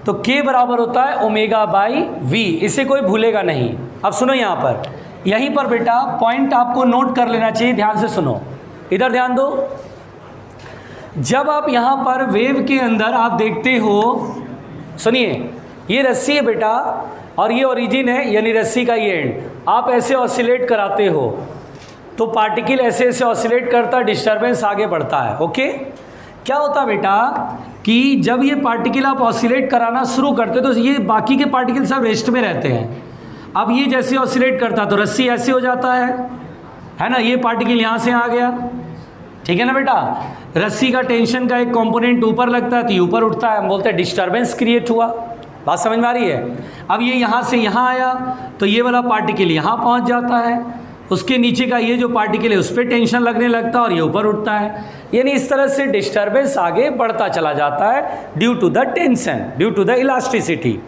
तो k बराबर होता है ओमेगा बाई v, इसे कोई भूलेगा नहीं। अब सुनो यहाँ पर, यहीं पर बेटा पॉइंट आपको नोट कर लेना चाहिए। ध्यान से सुनो, इधर ध्यान दो। जब आप यहाँ पर वेव के अंदर आप देखते हो, सुनिए, ये रस्सी है बेटा और ये ओरिजिन है, यानी रस्सी का ये एंड। आप ऐसे ऑसिलेट कराते हो तो पार्टिकल ऐसे ऑसिलेट करता, डिस्टर्बेंस आगे बढ़ता है। ओके, क्या होता है बेटा कि जब ये पार्टिकल आप ऑसिलेट कराना शुरू करते तो ये बाकी के पार्टिकल सब रेस्ट में रहते हैं। अब ये जैसे ऑसिलेट करता तो रस्सी ऐसे हो जाता है ना। ये पार्टिकल यहाँ से आ गया, ठीक है ना बेटा। रस्सी का टेंशन का एक कंपोनेंट ऊपर लगता है तो ये ऊपर उठता है, हम बोलते हैं डिस्टर्बेंस क्रिएट हुआ। बात समझ में आ रही है। अब ये यहाँ से यहाँ आया तो ये वाला पार्टिकल यहाँ पहुँच जाता है, उसके नीचे का ये जो पार्टिकल है उस पर टेंशन लगने लगता है और ये ऊपर उठता है। यानी इस तरह से डिस्टर्बेंस आगे बढ़ता चला जाता है due to the tension, due to the elasticity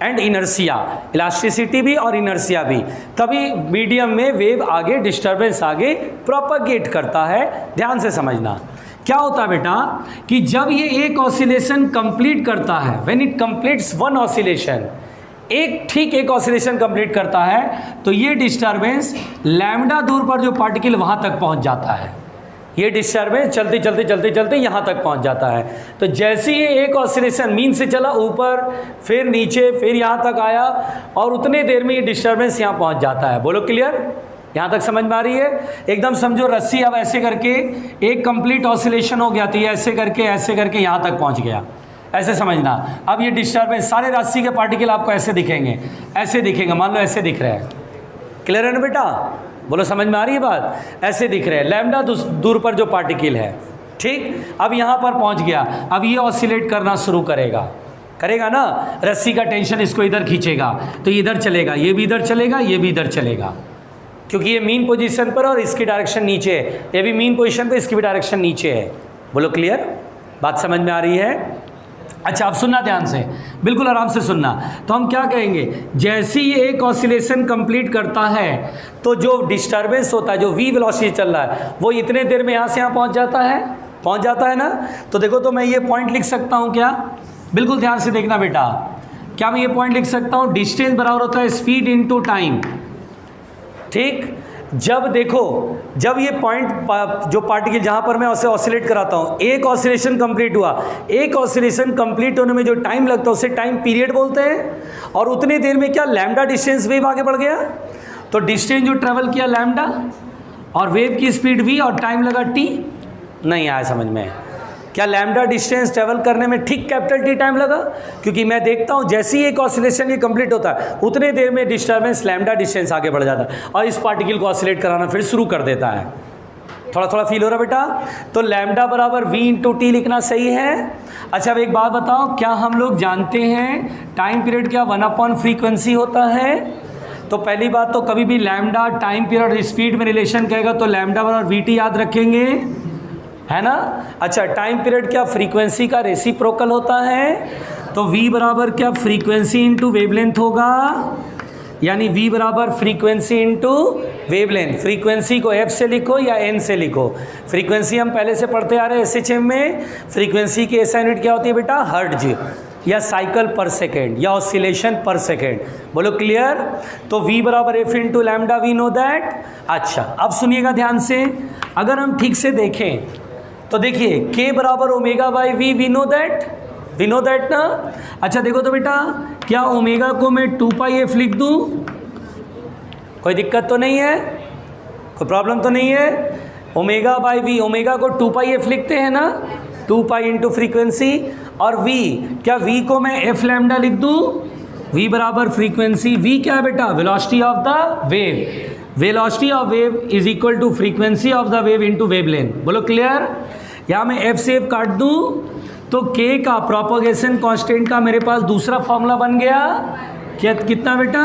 and inertia. Elasticity भी और इनर्सिया भी, तभी मीडियम में वेव आगे, डिस्टर्बेंस आगे प्रोपगेट करता है। ध्यान से समझना, क्या होता है बेटा कि जब ये एक ऑसिलेशन कंप्लीट करता है, when it completes one oscillation, एक ऑसिलेशन कंप्लीट करता है तो ये डिस्टर्बेंस लैम्डा दूर पर जो पार्टिकल वहाँ तक पहुँच जाता है। ये डिस्टर्बेंस चलते यहाँ तक पहुँच जाता है। तो जैसे ये एक ऑसिलेशन मीन से चला ऊपर, फिर नीचे, फिर यहाँ तक आया और उतने देर में ये डिस्टर्बेंस यहाँ पहुँच जाता है। बोलो क्लियर, यहाँ तक समझ में आ रही है। एकदम समझो, रस्सी अब ऐसे करके एक कंप्लीट ऑसिलेशन हो गया तो ये ऐसे करके यहाँ तक पहुँच गया, ऐसे समझना। अब ये डिस्टर्बेंस, सारे रस्सी के पार्टिकल आपको ऐसे दिखेंगे, मान लो ऐसे दिख रहे हैं। क्लियर है ना बेटा, बोलो समझ में आ रही है बात। ऐसे दिख रहे हैं लैम्डा दूर पर जो पार्टिकल है, ठीक। अब यहाँ पर पहुँच गया, अब ये ऑसिलेट करना शुरू करेगा ना। रस्सी का टेंशन इसको इधर खींचेगा तो इधर चलेगा, ये भी इधर चलेगा, ये भी इधर चलेगा, क्योंकि ये मीन पोजीशन पर और इसकी डायरेक्शन नीचे है। ये भी मीन पोजीशन पर, इसकी भी डायरेक्शन नीचे है। बोलो क्लियर, बात समझ में आ रही है। अच्छा अब सुनना ध्यान से, बिल्कुल आराम से सुनना। तो हम क्या कहेंगे, जैसे ही ये एक ऑसिलेशन कंप्लीट करता है तो जो डिस्टर्बेंस होता है, जो v वेलोसिटी चल रहा है, वो इतने देर में यहाँ से यहाँ पहुँच जाता है ना। तो देखो, तो मैं ये पॉइंट लिख सकता हूँ क्या, बिल्कुल ध्यान से देखना बेटा। क्या मैं ये पॉइंट लिख सकता हूँ, डिस्टेंस बराबर होता है स्पीड इनटू टाइम, ठीक। जब देखो, जब ये पॉइंट जो पार्टिकल जहाँ पर मैं उसे ऑसिलेट कराता हूँ, एक ऑसिलेशन कंप्लीट हुआ, एक ऑसिलेशन कंप्लीट होने में जो टाइम लगता है उसे टाइम पीरियड बोलते हैं। और उतनी देर में क्या लैम्डा डिस्टेंस वेव आगे बढ़ गया, तो डिस्टेंस जो ट्रेवल किया लैम्डा और वेव की स्पीड v और टाइम लगा t। नहीं आया समझ में, क्या लैम्डा डिस्टेंस ट्रेवल करने में ठीक कैपिटल टी टाइम लगा? क्योंकि मैं देखता हूँ जैसे ही एक ऑसिलेशन ये कंप्लीट होता है उतने देर में डिस्टर्बेंस लैम्डा डिस्टेंस आगे बढ़ जाता है और इस पार्टिकल को ऑसिलेट कराना फिर शुरू कर देता है। थोड़ा थोड़ा फील हो रहा बेटा? तो लैम्डा बराबर v इंटू टी लिखना सही है। अच्छा अब एक बात बताओ, क्या हम लोग जानते हैं टाइम पीरियड क्या 1 फ्रीक्वेंसी होता है? तो पहली बात तो कभी भी लैम्डा टाइम पीरियड और स्पीड में रिलेशन कहेगा तो लैम्डा बराबर वी टी याद रखेंगे, है ना? अच्छा टाइम पीरियड क्या फ्रीक्वेंसी का रेसिप्रोकल होता है, तो v बराबर क्या फ्रीक्वेंसी इंटू वेवलेंथ होगा, यानी v बराबर फ्रीक्वेंसी इंटू वेवलेंथ। फ्रीक्वेंसी को f से लिखो या n से लिखो। फ्रीक्वेंसी हम पहले से पढ़ते आ रहे हैं SHM में, फ्रीक्वेंसी की SI यूनिट क्या होती है बेटा? हर्ट्ज या साइकिल पर सेकेंड या ऑसिलेशन पर सेकेंड। बोलो क्लियर? तो v बराबर f into lambda, we know that. अच्छा अब सुनिएगा ध्यान से, अगर हम ठीक से देखें तो देखिए k बराबर omega by v, we know that ना। अच्छा देखो तो बेटा, क्या ओमेगा को मैं 2 पाई एफ लिख दूँ? कोई दिक्कत तो नहीं है, कोई प्रॉब्लम तो नहीं है? ओमेगा बाई वी, ओमेगा को 2 पाई एफ लिखते हैं ना, 2 पाई इंटू फ्रीक्वेंसी। और v, क्या v को मैं एफ लैम्डा लिख दूँ? v बराबर फ्रीक्वेंसी, v क्या है बेटा? Velocity of the wave. Velocity of wave is equal to frequency of the wave into wavelength. बोलो क्लियर? यहाँ मैं एफ से एफ काट दूँ तो k का प्रोपगेशन कांस्टेंट का मेरे पास दूसरा फॉर्मूला बन गया, क्या कितना बेटा?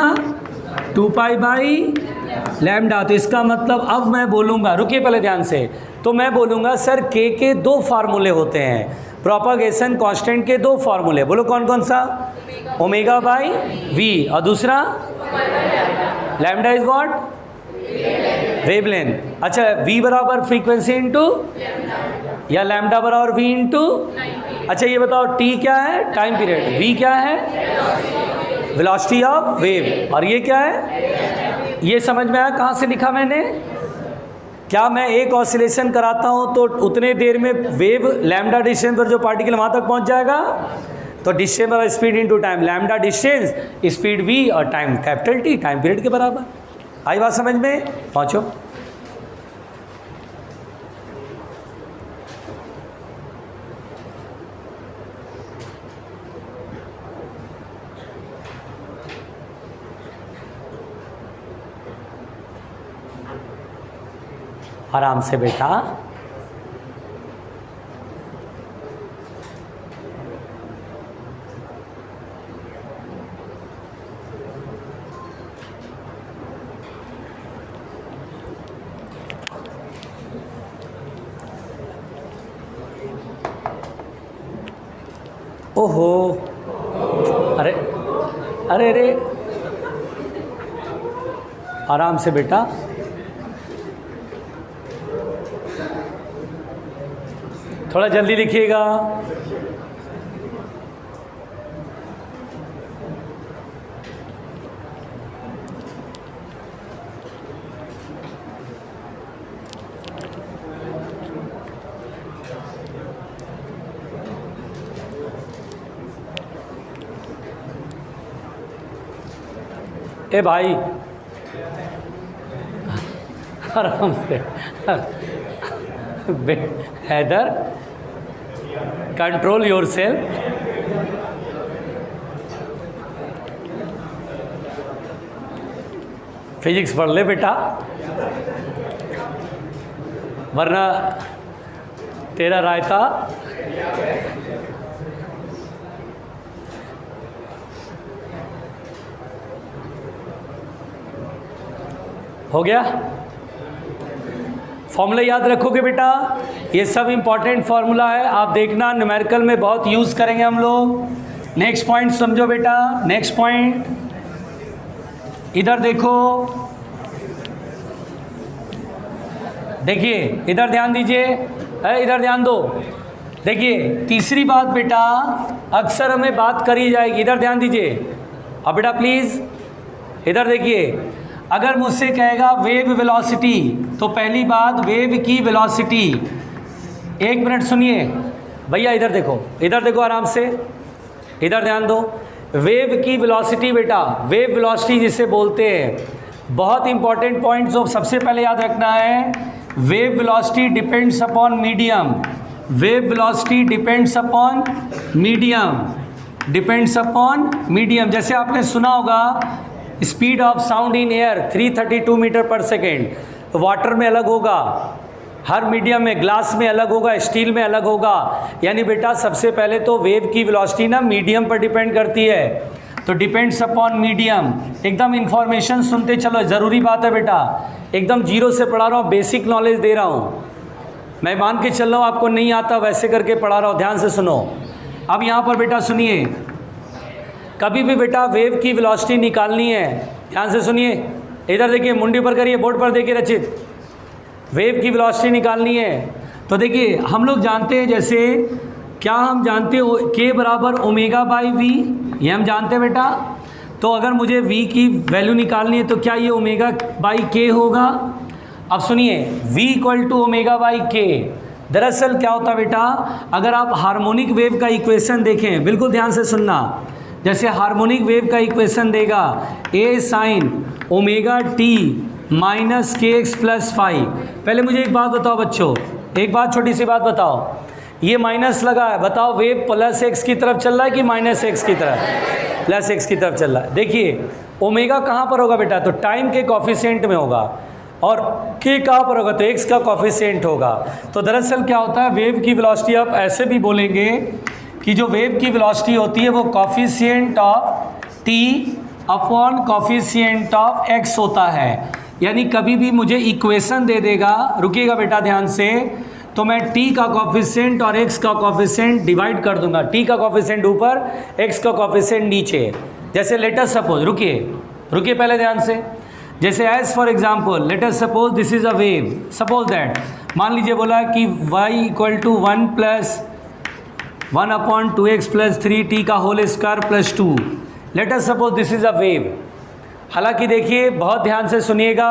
2 पाई बाई लैम्डा। तो इसका मतलब अब मैं बोलूँगा, रुकिए पहले ध्यान से, तो मैं बोलूँगा सर k के 2 फार्मूले होते हैं, प्रोपगेशन कांस्टेंट के 2 फार्मूले। बोलो कौन कौन सा? ओमेगा बाई v और दूसरा लैम्डा इज व्हाट? वेवलेंथ। अच्छा v बराबर फ्रीक्वेंसी इंटू या लैम्डा बराबर v इंटू, अच्छा ये बताओ t क्या है? Time period. v क्या है? Velocity of wave. और ये क्या है? ये समझ में आया कहाँ से लिखा मैंने? क्या मैं एक ऑसिलेशन कराता हूँ तो उतने देर में वेव लैम्डा डिस्टेंस पर जो पार्टिकल वहाँ तक पहुँच जाएगा, तो डिस्टेंस बराबर speed into time, lambda distance speed v और time capital T, time period के बराबर। आई बात समझ में? पहुँचो। आराम से बेटा। ओहो, अरे अरे अरे, आराम से बेटा। थोड़ा जल्दी लिखिएगा। ए भाई आराम से, Haider control yourself. Physics पढ़ ले बेटा, वरना तेरा रायता हो गया। फॉर्मूला याद रखोगे बेटा, ये सब इम्पॉर्टेंट फार्मूला है, आप देखना न्यूमेरिकल में बहुत यूज़ करेंगे हम लोग। नेक्स्ट पॉइंट समझो बेटा, नेक्स्ट पॉइंट इधर देखो, देखिए इधर ध्यान दीजिए, इधर ध्यान दो। देखिए तीसरी बात बेटा, अक्सर हमें बात करी जाएगी, इधर ध्यान दीजिए। अब बेटा प्लीज़ इधर देखिए, अगर मुझसे कहेगा वेव वेलोसिटी, तो पहली बात वेव की वेलोसिटी, एक मिनट सुनिए भैया, इधर देखो आराम से, इधर ध्यान दो। वेव की वेलोसिटी बेटा, वेव वेलोसिटी जिसे बोलते हैं, बहुत इंपॉर्टेंट पॉइंट जो सबसे पहले याद रखना है, wave velocity depends upon medium. Wave velocity depends upon medium, depends upon medium. जैसे आपने सुना होगा speed of sound in air 332 metre per second, तो वाटर में अलग होगा, हर मीडियम में, ग्लास में अलग होगा, स्टील में अलग होगा। यानी बेटा सबसे पहले तो वेव की वेलोसिटी ना मीडियम पर डिपेंड करती है, तो डिपेंड्स अपॉन मीडियम। एकदम इंफॉर्मेशन सुनते चलो, ज़रूरी बात है बेटा, एकदम जीरो से पढ़ा रहा हूँ, बेसिक नॉलेज दे रहा हूँ, मैं मान के चल रहा हूँ आपको नहीं आता वैसे करके पढ़ा रहा हूँ, ध्यान से सुनो। अब यहाँ पर बेटा सुनिए, कभी भी बेटा वेव की वेलोसिटी निकालनी है, ध्यान से सुनिए, इधर देखिए, मुंडी पर करिए, बोर्ड पर देखिए रचित, वेव की वेलोसिटी निकालनी है। तो देखिए हम लोग जानते हैं, जैसे क्या हम जानते हो k बराबर ओमेगा बाई वी, ये हम जानते हैं बेटा। तो अगर मुझे v की वैल्यू निकालनी है तो क्या ये ओमेगा बाई k होगा। अब सुनिए, v equal to omega by k, दरअसल क्या होता है बेटा, अगर आप हार्मोनिक वेव का इक्वेशन देखें, बिल्कुल ध्यान से सुनना, जैसे हार्मोनिक वेव का इक्वेशन देगा a sine omega t minus K x plus 5। पहले मुझे एक बात बताओ बच्चों, एक बात, छोटी सी बात बताओ, ये माइनस लगा है, बताओ वेव प्लस एक्स की तरफ चल रहा है कि माइनस एक्स की तरफ, प्लस एक्स की तरफ चल रहा है। देखिए ओमेगा कहाँ पर होगा बेटा, तो टाइम के कॉफिशिएंट में होगा, और के कहाँ पर होगा, तो एक्स का कॉफिशिएंट होगा। तो दरअसल क्या होता है, वेव की वेलोसिटी आप ऐसे भी बोलेंगे कि जो वेव की वेलोसिटी होती है वो coefficient of T upon coefficient of x होता है। यानी कभी भी मुझे इक्वेशन दे देगा, रुकिएगा बेटा ध्यान से, तो मैं t का कॉफिशिएंट और x का कॉफिशिएंट डिवाइड कर दूंगा, t का कॉफिशिएंट ऊपर, x का कॉफिशिएंट नीचे। जैसे लेट अस सपोज, रुकिए पहले ध्यान से, जैसे as for example let us suppose this is a wave, suppose that, मान लीजिए बोला कि y equal to 1 plus 1 upon 2x plus 3t का whole square plus 2। Let us suppose this is a wave. हालांकि देखिए बहुत ध्यान से सुनिएगा,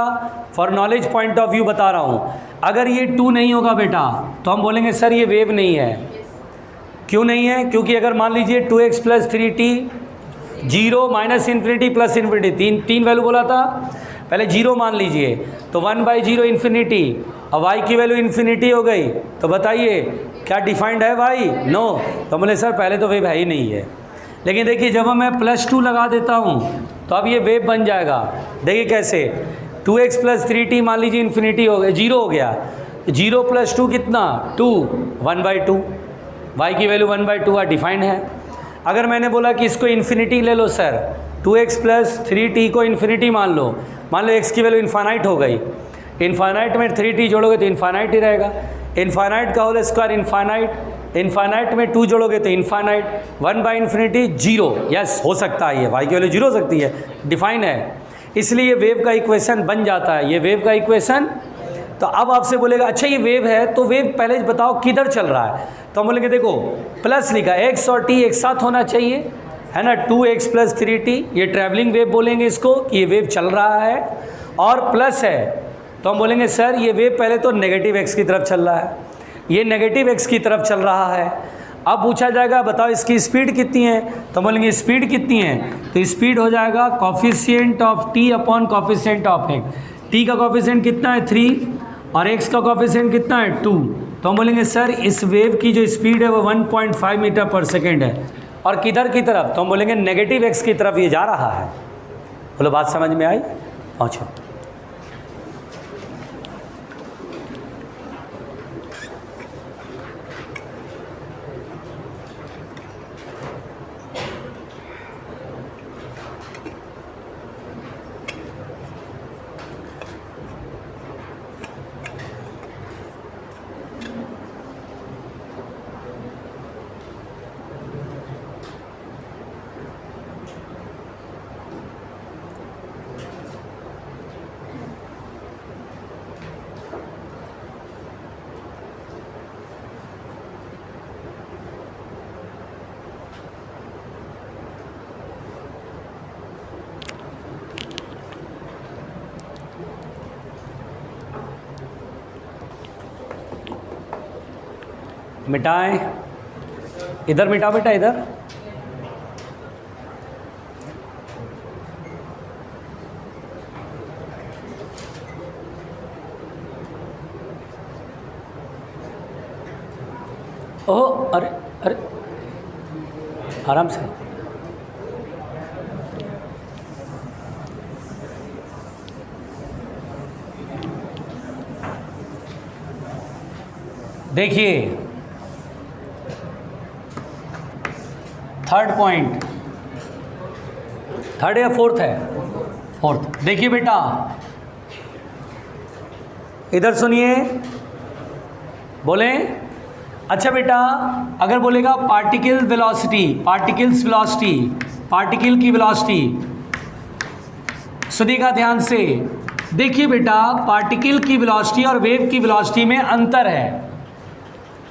for knowledge point of view बता रहा हूँ, अगर ये 2 नहीं होगा बेटा तो हम बोलेंगे सर ये वेव नहीं है। क्यों नहीं है, क्योंकि अगर मान लीजिए 2x plus 3t, 0 minus infinity plus infinity, तीन वैल्यू बोला था, पहले 0 मान लीजिए, तो 1/0 इन्फिनिटी, अब y की वैल्यू इन्फिनिटी हो गई, तो बताइए क्या डिफाइंड है y, नो। तो बोले सर पहले तो वेव है ही नहीं है। लेकिन देखिए जब मैं +2 लगा देता हूँ तो अब ये वेव बन जाएगा। देखिए कैसे, 2x प्लस 3t मान लीजिए इन्फिनिटी हो गया, 0 हो गया, 0 + 2 कितना, 2, 1/2, y की वैल्यू 1/2 डिफाइंड है। अगर मैंने बोला कि इसको इन्फिनिटी ले लो सर, 2x प्लस 3t को इन्फिनिटी मान लो x की वैल्यू इन्फानाइट हो गई, इन्फानाइट में 3t जोड़ोगे तो इन्फानाइट ही रहेगा, इन्फानाइट का होल स्क्वायर इन्फानाइट, इन्फानाइट में 2 जोड़ोगे तो इन्फानाइट, 1/∞ 0, यस हो सकता है, ये y की वैल्यू 0 हो सकती है, डिफाइन है, इसलिए ये वेव का इक्वेशन बन जाता है, ये वेव का इक्वेशन। तो अब आपसे बोलेगा अच्छा ये वेव है, तो वेव पहले बताओ किधर चल रहा है, तो हम बोलेंगे देखो प्लस लिखा, x और t एक साथ होना चाहिए, है ना, 2x प्लस 3t, ये ट्रैवलिंग वेव बोलेंगे इसको, कि ये वेव चल रहा है, और प्लस है तो हम बोलेंगे सर ये वेव पहले तो नेगेटिव x की तरफ चल रहा है, ये नेगेटिव x की तरफ चल रहा है। अब पूछा जाएगा बताओ इसकी स्पीड कितनी है, तो बोलेंगे स्पीड कितनी है, तो स्पीड हो जाएगा coefficient of t upon coefficient of x। t का कॉफिशिएंट कितना है 3 और x का कॉफिशिएंट कितना है 2, तो हम बोलेंगे सर इस वेव की जो स्पीड है वो 1.5 मीटर पर सेकेंड है, और किधर की तरफ, तो हम बोलेंगे नेगेटिव x की तरफ ये जा रहा है। बोलो बात समझ में आई, पहुँचो। मिटाएं, इधर मिटाओ बेटा, इधर ओह, अरे अरे, आराम से। देखिए थर्ड पॉइंट, थर्ड या फोर्थ है? फोर्थ। देखिए बेटा, इधर सुनिए, बोलें। अच्छा बेटा, अगर बोलेगा particle velocity, particles velocity, particle की वेलोसिटी, सुनिएगा ध्यान से। देखिए बेटा, पार्टिकल की वेलोसिटी और वेव की वेलोसिटी में अंतर है।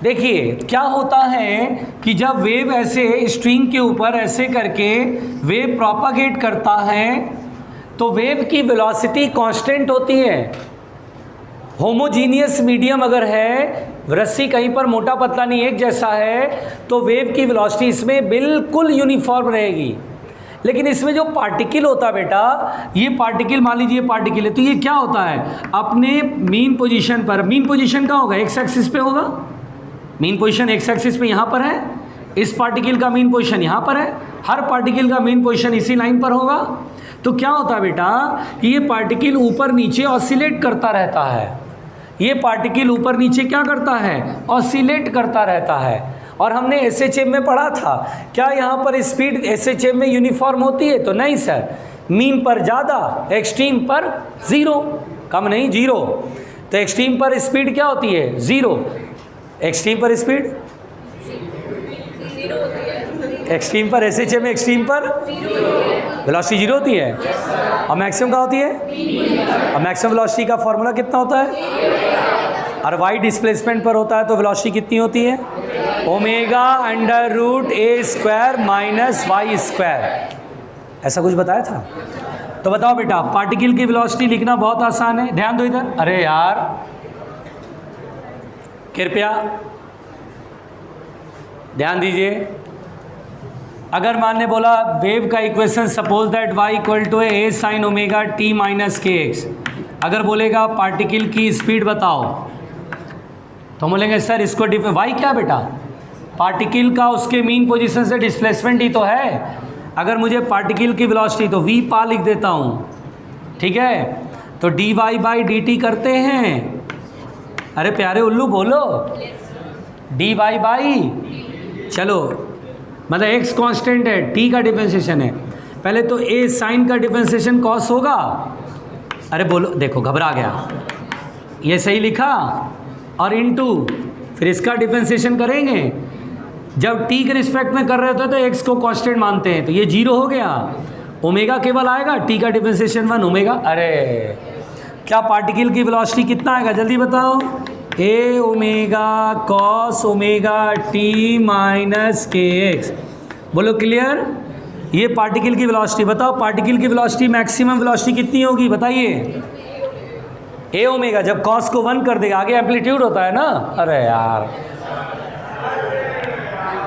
देखिए क्या होता है कि जब वेव ऐसे स्ट्रिंग के ऊपर ऐसे करके वेव प्रोपागेट करता है तो वेव की वेलोसिटी कांस्टेंट होती है। होमोजीनियस मीडियम अगर है, रस्सी कहीं पर मोटा पतला नहीं एक जैसा है, तो वेव की वेलोसिटी इसमें बिल्कुल यूनिफॉर्म रहेगी। लेकिन इसमें जो पार्टिकल होता है बेटा, ये पार्टिकल मान लीजिए पार्टिकल है, तो ये क्या होता है, अपने मीन पोजीशन पर, मीन पोजीशन कहाँ होगा, एक्स एक्सिस पे होगा। मीन पोजीशन एक्स एक्सिस पे यहाँ पर है, इस पार्टिकल का मीन पोजीशन यहाँ पर है, हर पार्टिकल का मीन पोजीशन इसी लाइन पर होगा। तो क्या होता है बेटा कि ये पार्टिकल ऊपर नीचे ऑसिलेट करता रहता है, ये पार्टिकल ऊपर नीचे क्या करता है, ऑसिलेट करता रहता है। और हमने एसएचएम में पढ़ा था, क्या यहाँ पर स्पीड एसएचएम में यूनिफॉर्म होती है? तो नहीं सर, मीन पर ज़्यादा, एक्सट्रीम पर ज़ीरो, कम नहीं ज़ीरो। तो एक्सट्रीम पर स्पीड क्या होती है, ज़ीरो। एक्सट्रीम पर स्पीड एक्सट्रीम पर एसएचएम में एक्सट्रीम पर वेलोसिटी जीरो होती है, और मैक्सिमम क्या होती है, और मैक्सिमम वेलोसिटी का फॉर्मूला कितना होता है, और वाई डिस्प्लेसमेंट पर होता है तो वेलोसिटी कितनी होती है, ओमेगा अंडर रूट ए स्क्वायर माइनस वाई स्क्वायर। ऐसा कुछ बताया था? तो बताओ बेटा, पार्टिकल की वेलोसिटी लिखना बहुत आसान है। ध्यान दो इधर, अरे यार कृपया ध्यान दीजिए। अगर मान ने बोला वेव का equation, suppose that y equal to A sine omega T minus K X, अगर बोलेगा पार्टिकल की स्पीड बताओ, तो बोलेंगे सर इसको y क्या बेटा, पार्टिकल का उसके मीन पोजीशन से डिस्प्लेसमेंट ही तो है। अगर मुझे पार्टिकल की वेलोसिटी तो v पा लिख देता हूँ, ठीक है। तो dy बाई dt करते हैं, अरे प्यारे उल्लू बोलो, dy बाई, चलो मतलब x कांस्टेंट है, t का डिफरेंशिएशन है, पहले तो a साइन का डिफरेंशिएशन कॉस होगा, अरे बोलो, देखो घबरा गया, ये सही लिखा, और इनटू फिर इसका डिफरेंशिएशन करेंगे। जब t के रिस्पेक्ट में कर रहे होते तो x को कांस्टेंट मानते हैं, तो ये जीरो हो गया, ओमेगा केवल आएगा, t का डिफरेंशिएशन 1 ओमेगा। अरे क्या पार्टिकल की वेलोसिटी कितना आएगा, जल्दी बताओ, A omega cos omega T minus K X. बोलो क्लियर? ये पार्टिकल की वेलोसिटी। बताओ पार्टिकल की वेलोसिटी, मैक्सिमम वेलोसिटी कितनी होगी बताइए, ए ओमेगा, जब कॉस को 1 कर देगा, आगे एम्पलीट्यूड होता है ना। अरे यार,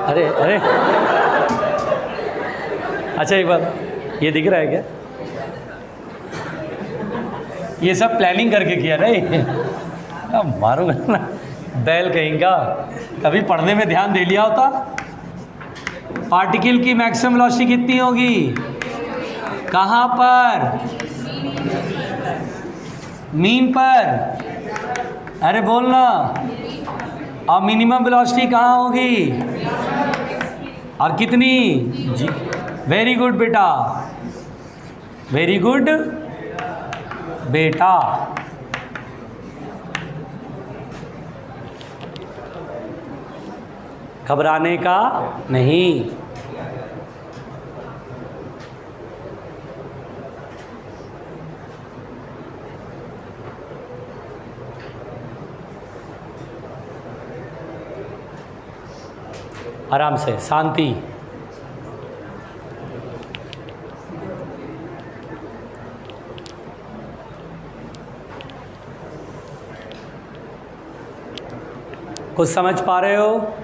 अरे अरे अच्छा एक बात, ये दिख रहा है क्या, ये सब प्लानिंग करके किया नहीं, मारूंगा ना बैल कहेंगा, कभी पढ़ने में ध्यान दे लिया होता। पार्टिकल की मैक्सिमम वेलोसिटी कितनी होगी, कहाँ पर, मीन पर, अरे बोलना, और मिनिमम वेलोसिटी कहाँ होगी, और कितनी, जी वेरी गुड बेटा, वेरी गुड बेटा। घबराने का नहीं। आराम से, शांति। कुछ समझ पा रहे हो?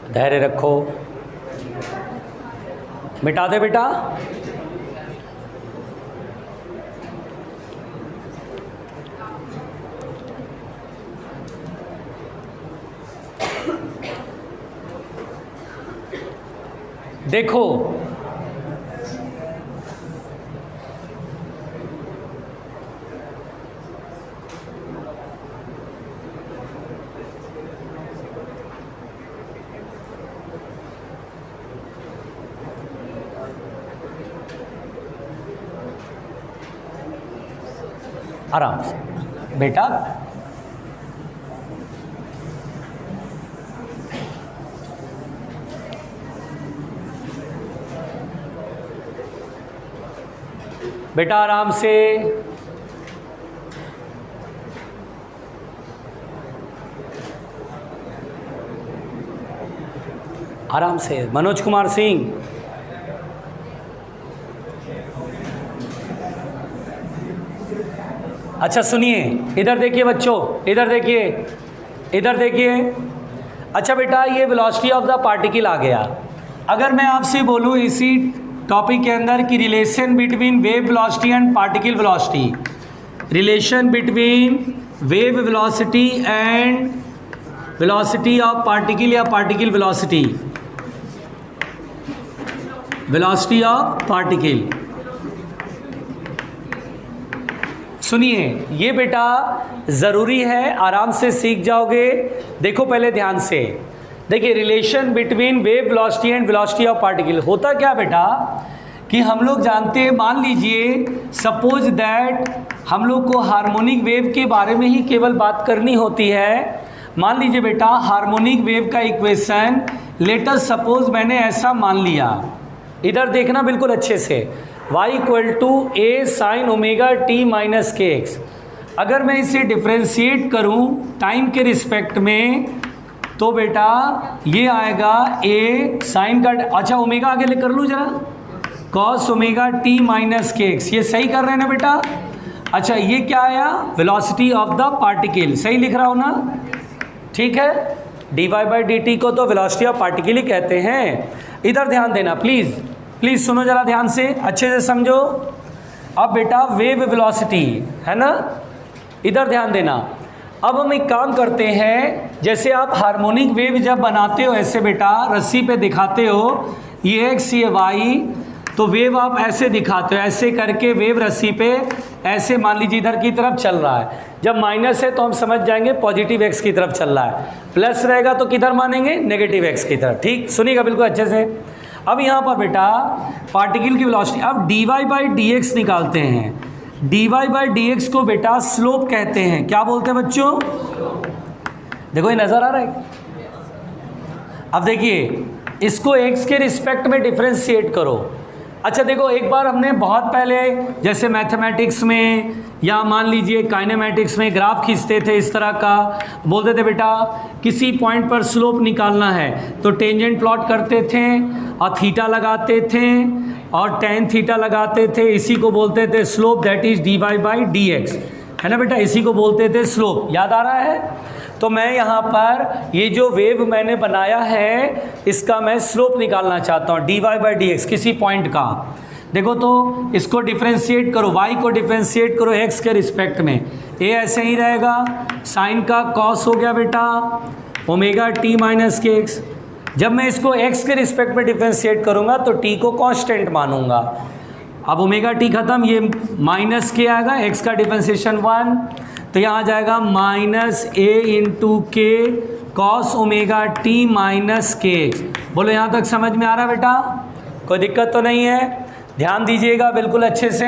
धैर्य रखो। मिटा दे बेटा। देखो आराम से बेटा, बेटा आराम से। आराम से मनोज कुमार सिंह। अच्छा सुनिए, इधर देखिए बच्चों, इधर देखिए, इधर देखिए। अच्छा बेटा, ये वेलोसिटी ऑफ द पार्टिकल आ गया। अगर मैं आपसे बोलूँ इसी टॉपिक के अंदर कि relation between wave velocity and particle velocity, relation between wave velocity and velocity of particle या particle velocity, velocity of particle. सुनिए, ये बेटा ज़रूरी है, आराम से सीख जाओगे। देखो पहले ध्यान से, देखिए relation between wave velocity and velocity of particle होता क्या बेटा कि हम लोग जानते हैं, मान लीजिए सपोज दैट हम लोग को हार्मोनिक वेव के बारे में ही केवल बात करनी होती है। मान लीजिए बेटा हार्मोनिक वेव का इक्वेशन लेट अस सपोज मैंने ऐसा मान लिया, इधर देखना बिल्कुल अच्छे से, y equal to A sine omega T minus K X. अगर मैं इसे डिफ्रेंशिएट करूं टाइम के रिस्पेक्ट में तो बेटा ये आएगा ए साइन का, अच्छा ओमेगा आगे कर लूँ जरा, cos omega T minus K x. ये सही कर रहे हैं ना बेटा? अच्छा ये क्या आया, वेलोसिटी ऑफ द पार्टिकल, सही लिख रहा हूँ ना? ठीक है, D Y by D T को तो वेलोसिटी ऑफ पार्टिकल ही कहते हैं। इधर ध्यान देना प्लीज़, प्लीज़ सुनो जरा ध्यान से, अच्छे से समझो। अब बेटा वेव वेलोसिटी है ना, इधर ध्यान देना। अब हम एक काम करते हैं, जैसे आप हार्मोनिक वेव जब बनाते हो ऐसे बेटा रस्सी पे दिखाते हो, ये एक्स ये वाई, तो वेव आप ऐसे दिखाते हो, ऐसे करके वेव रस्सी पे ऐसे मान लीजिए इधर की तरफ चल रहा है। जब माइनस है तो हम समझ जाएंगे पॉजिटिव एक्स की तरफ चल रहा है, प्लस रहेगा तो किधर मानेंगे, नेगेटिव एक्स की तरफ। ठीक, सुनिएगा बिल्कुल अच्छे से। अब यहाँ पर बेटा पार्टिकल की वेलोसिटी, अब D Y by D X निकालते हैं। D Y by D X को बेटा स्लोप कहते हैं। क्या बोलते हैं बच्चों? देखो ये नज़र आ रहा है। अब देखिए इसको एक्स के रिस्पेक्ट में डिफ्रेंशिएट करो। अच्छा देखो, एक बार हमने बहुत पहले जैसे मैथमेटिक्स में या मान लीजिए काइनेमेटिक्स में ग्राफ खींचते थे, इस तरह का बोलते थे बेटा किसी पॉइंट पर स्लोप निकालना है तो टेंजेंट प्लॉट करते थे और थीटा लगाते थे और टेन थीटा लगाते थे, इसी को बोलते थे slope, that is D Y by D X, है ना बेटा? इसी को बोलते थे स्लोप। याद आ रहा है? तो मैं यहाँ पर ये जो वेव मैंने बनाया है इसका मैं स्लोप निकालना चाहता हूँ, D Y by D X किसी पॉइंट का। देखो तो इसको डिफ्रेंशिएट करो, y को डिफ्रेंशिएट करो x के रिस्पेक्ट में, a ऐसे ही रहेगा, साइन का कॉस हो गया बेटा omega t minus K x. जब मैं इसको x के रिस्पेक्ट में डिफ्रेंशिएट करूँगा तो t को कांस्टेंट मानूंगा। अब ओमेगा t खत्म, ये माइनस के आएगा, x का डिफ्रेंशिएशन 1, तो यहाँ आ जाएगा माइनस a इंटू के cos omega T minus K X. बोलो यहाँ तक समझ में आ रहा है बेटा? कोई दिक्कत तो नहीं है? ध्यान दीजिएगा बिल्कुल अच्छे से।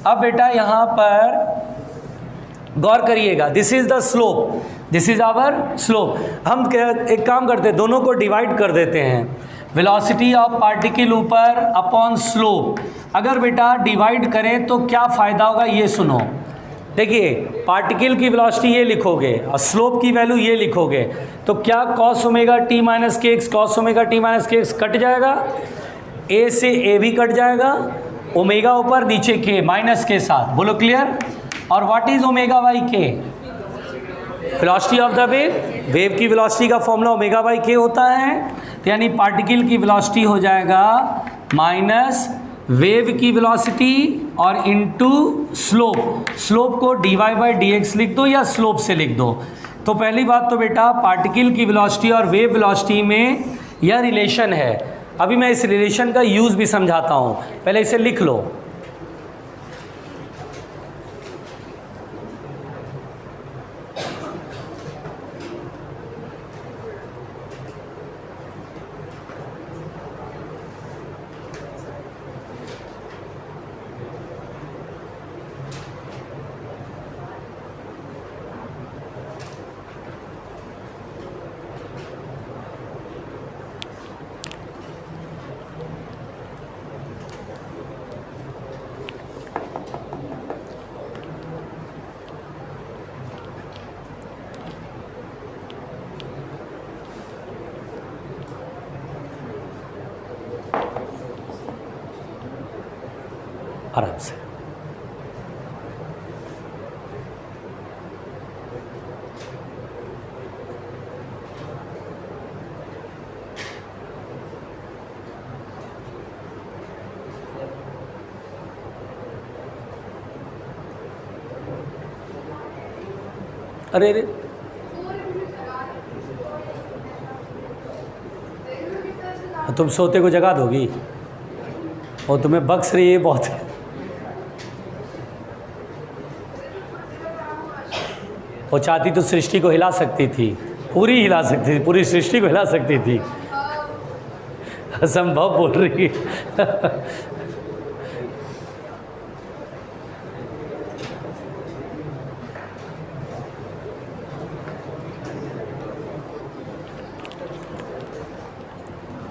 अब बेटा यहाँ पर गौर करिएगा, this is the slope, this is our slope. हम एक काम करते हैं, दोनों को डिवाइड कर देते हैं, वेलोसिटी ऑफ पार्टिकल ऊपर अपॉन स्लोप। अगर बेटा डिवाइड करें तो क्या फ़ायदा होगा ये सुनो। देखिए पार्टिकल की वेलोसिटी ये लिखोगे और स्लोप की वैल्यू ये लिखोगे, तो क्या cos omega T minus K x, cos omega T minus K x cut जाएगा, ए से ए भी कट जाएगा, ओमेगा ऊपर नीचे के माइनस के साथ। बोलो क्लियर? और व्हाट इज ओमेगा बाई के? Velocity of the wave, wave की वेलोसिटी का फॉर्मूला ओमेगा बाई के होता है। तो यानी पार्टिकल की वेलोसिटी हो जाएगा माइनस वेव की वेलोसिटी और इनटू स्लोप। स्लोप को dy बाई डी एक्स लिख दो या स्लोप से लिख दो। तो पहली बात तो बेटा पार्टिकल की वेलोसिटी और वेव वेलोसिटी में यह रिलेशन है। अभी मैं इस रिलेशन का यूज़ भी समझाता हूँ, पहले इसे लिख लो। आराम से। अरे अरे तुम सोते को जगा दोगी और तुम्हें बक्स रही है बहुत। वो चाहती तो सृष्टि को हिला सकती थी, पूरी हिला सकती थी, पूरी सृष्टि को हिला सकती थी। असंभव बोल रही है।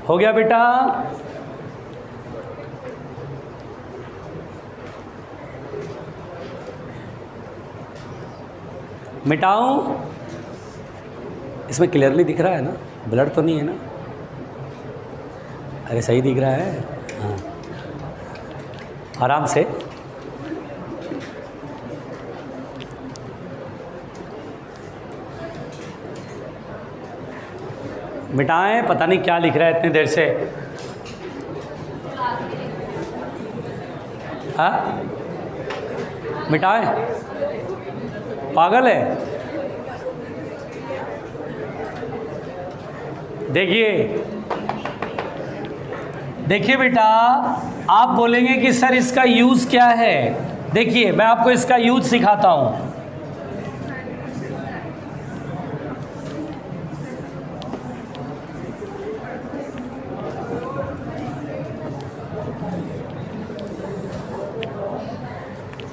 हो गया बेटा? मिटाऊं? इसमें क्लियरली दिख रहा है ना, ब्लड तो नहीं है ना? अरे सही दिख रहा है। हाँ आराम से। मिटाएं, पता नहीं क्या लिख रहा है इतनी देर से। हाँ मिटाएं, पागल है। देखिए बेटा, आप बोलेंगे कि सर इसका यूज़ क्या है। देखिए मैं आपको इसका यूज़ सिखाता हूँ।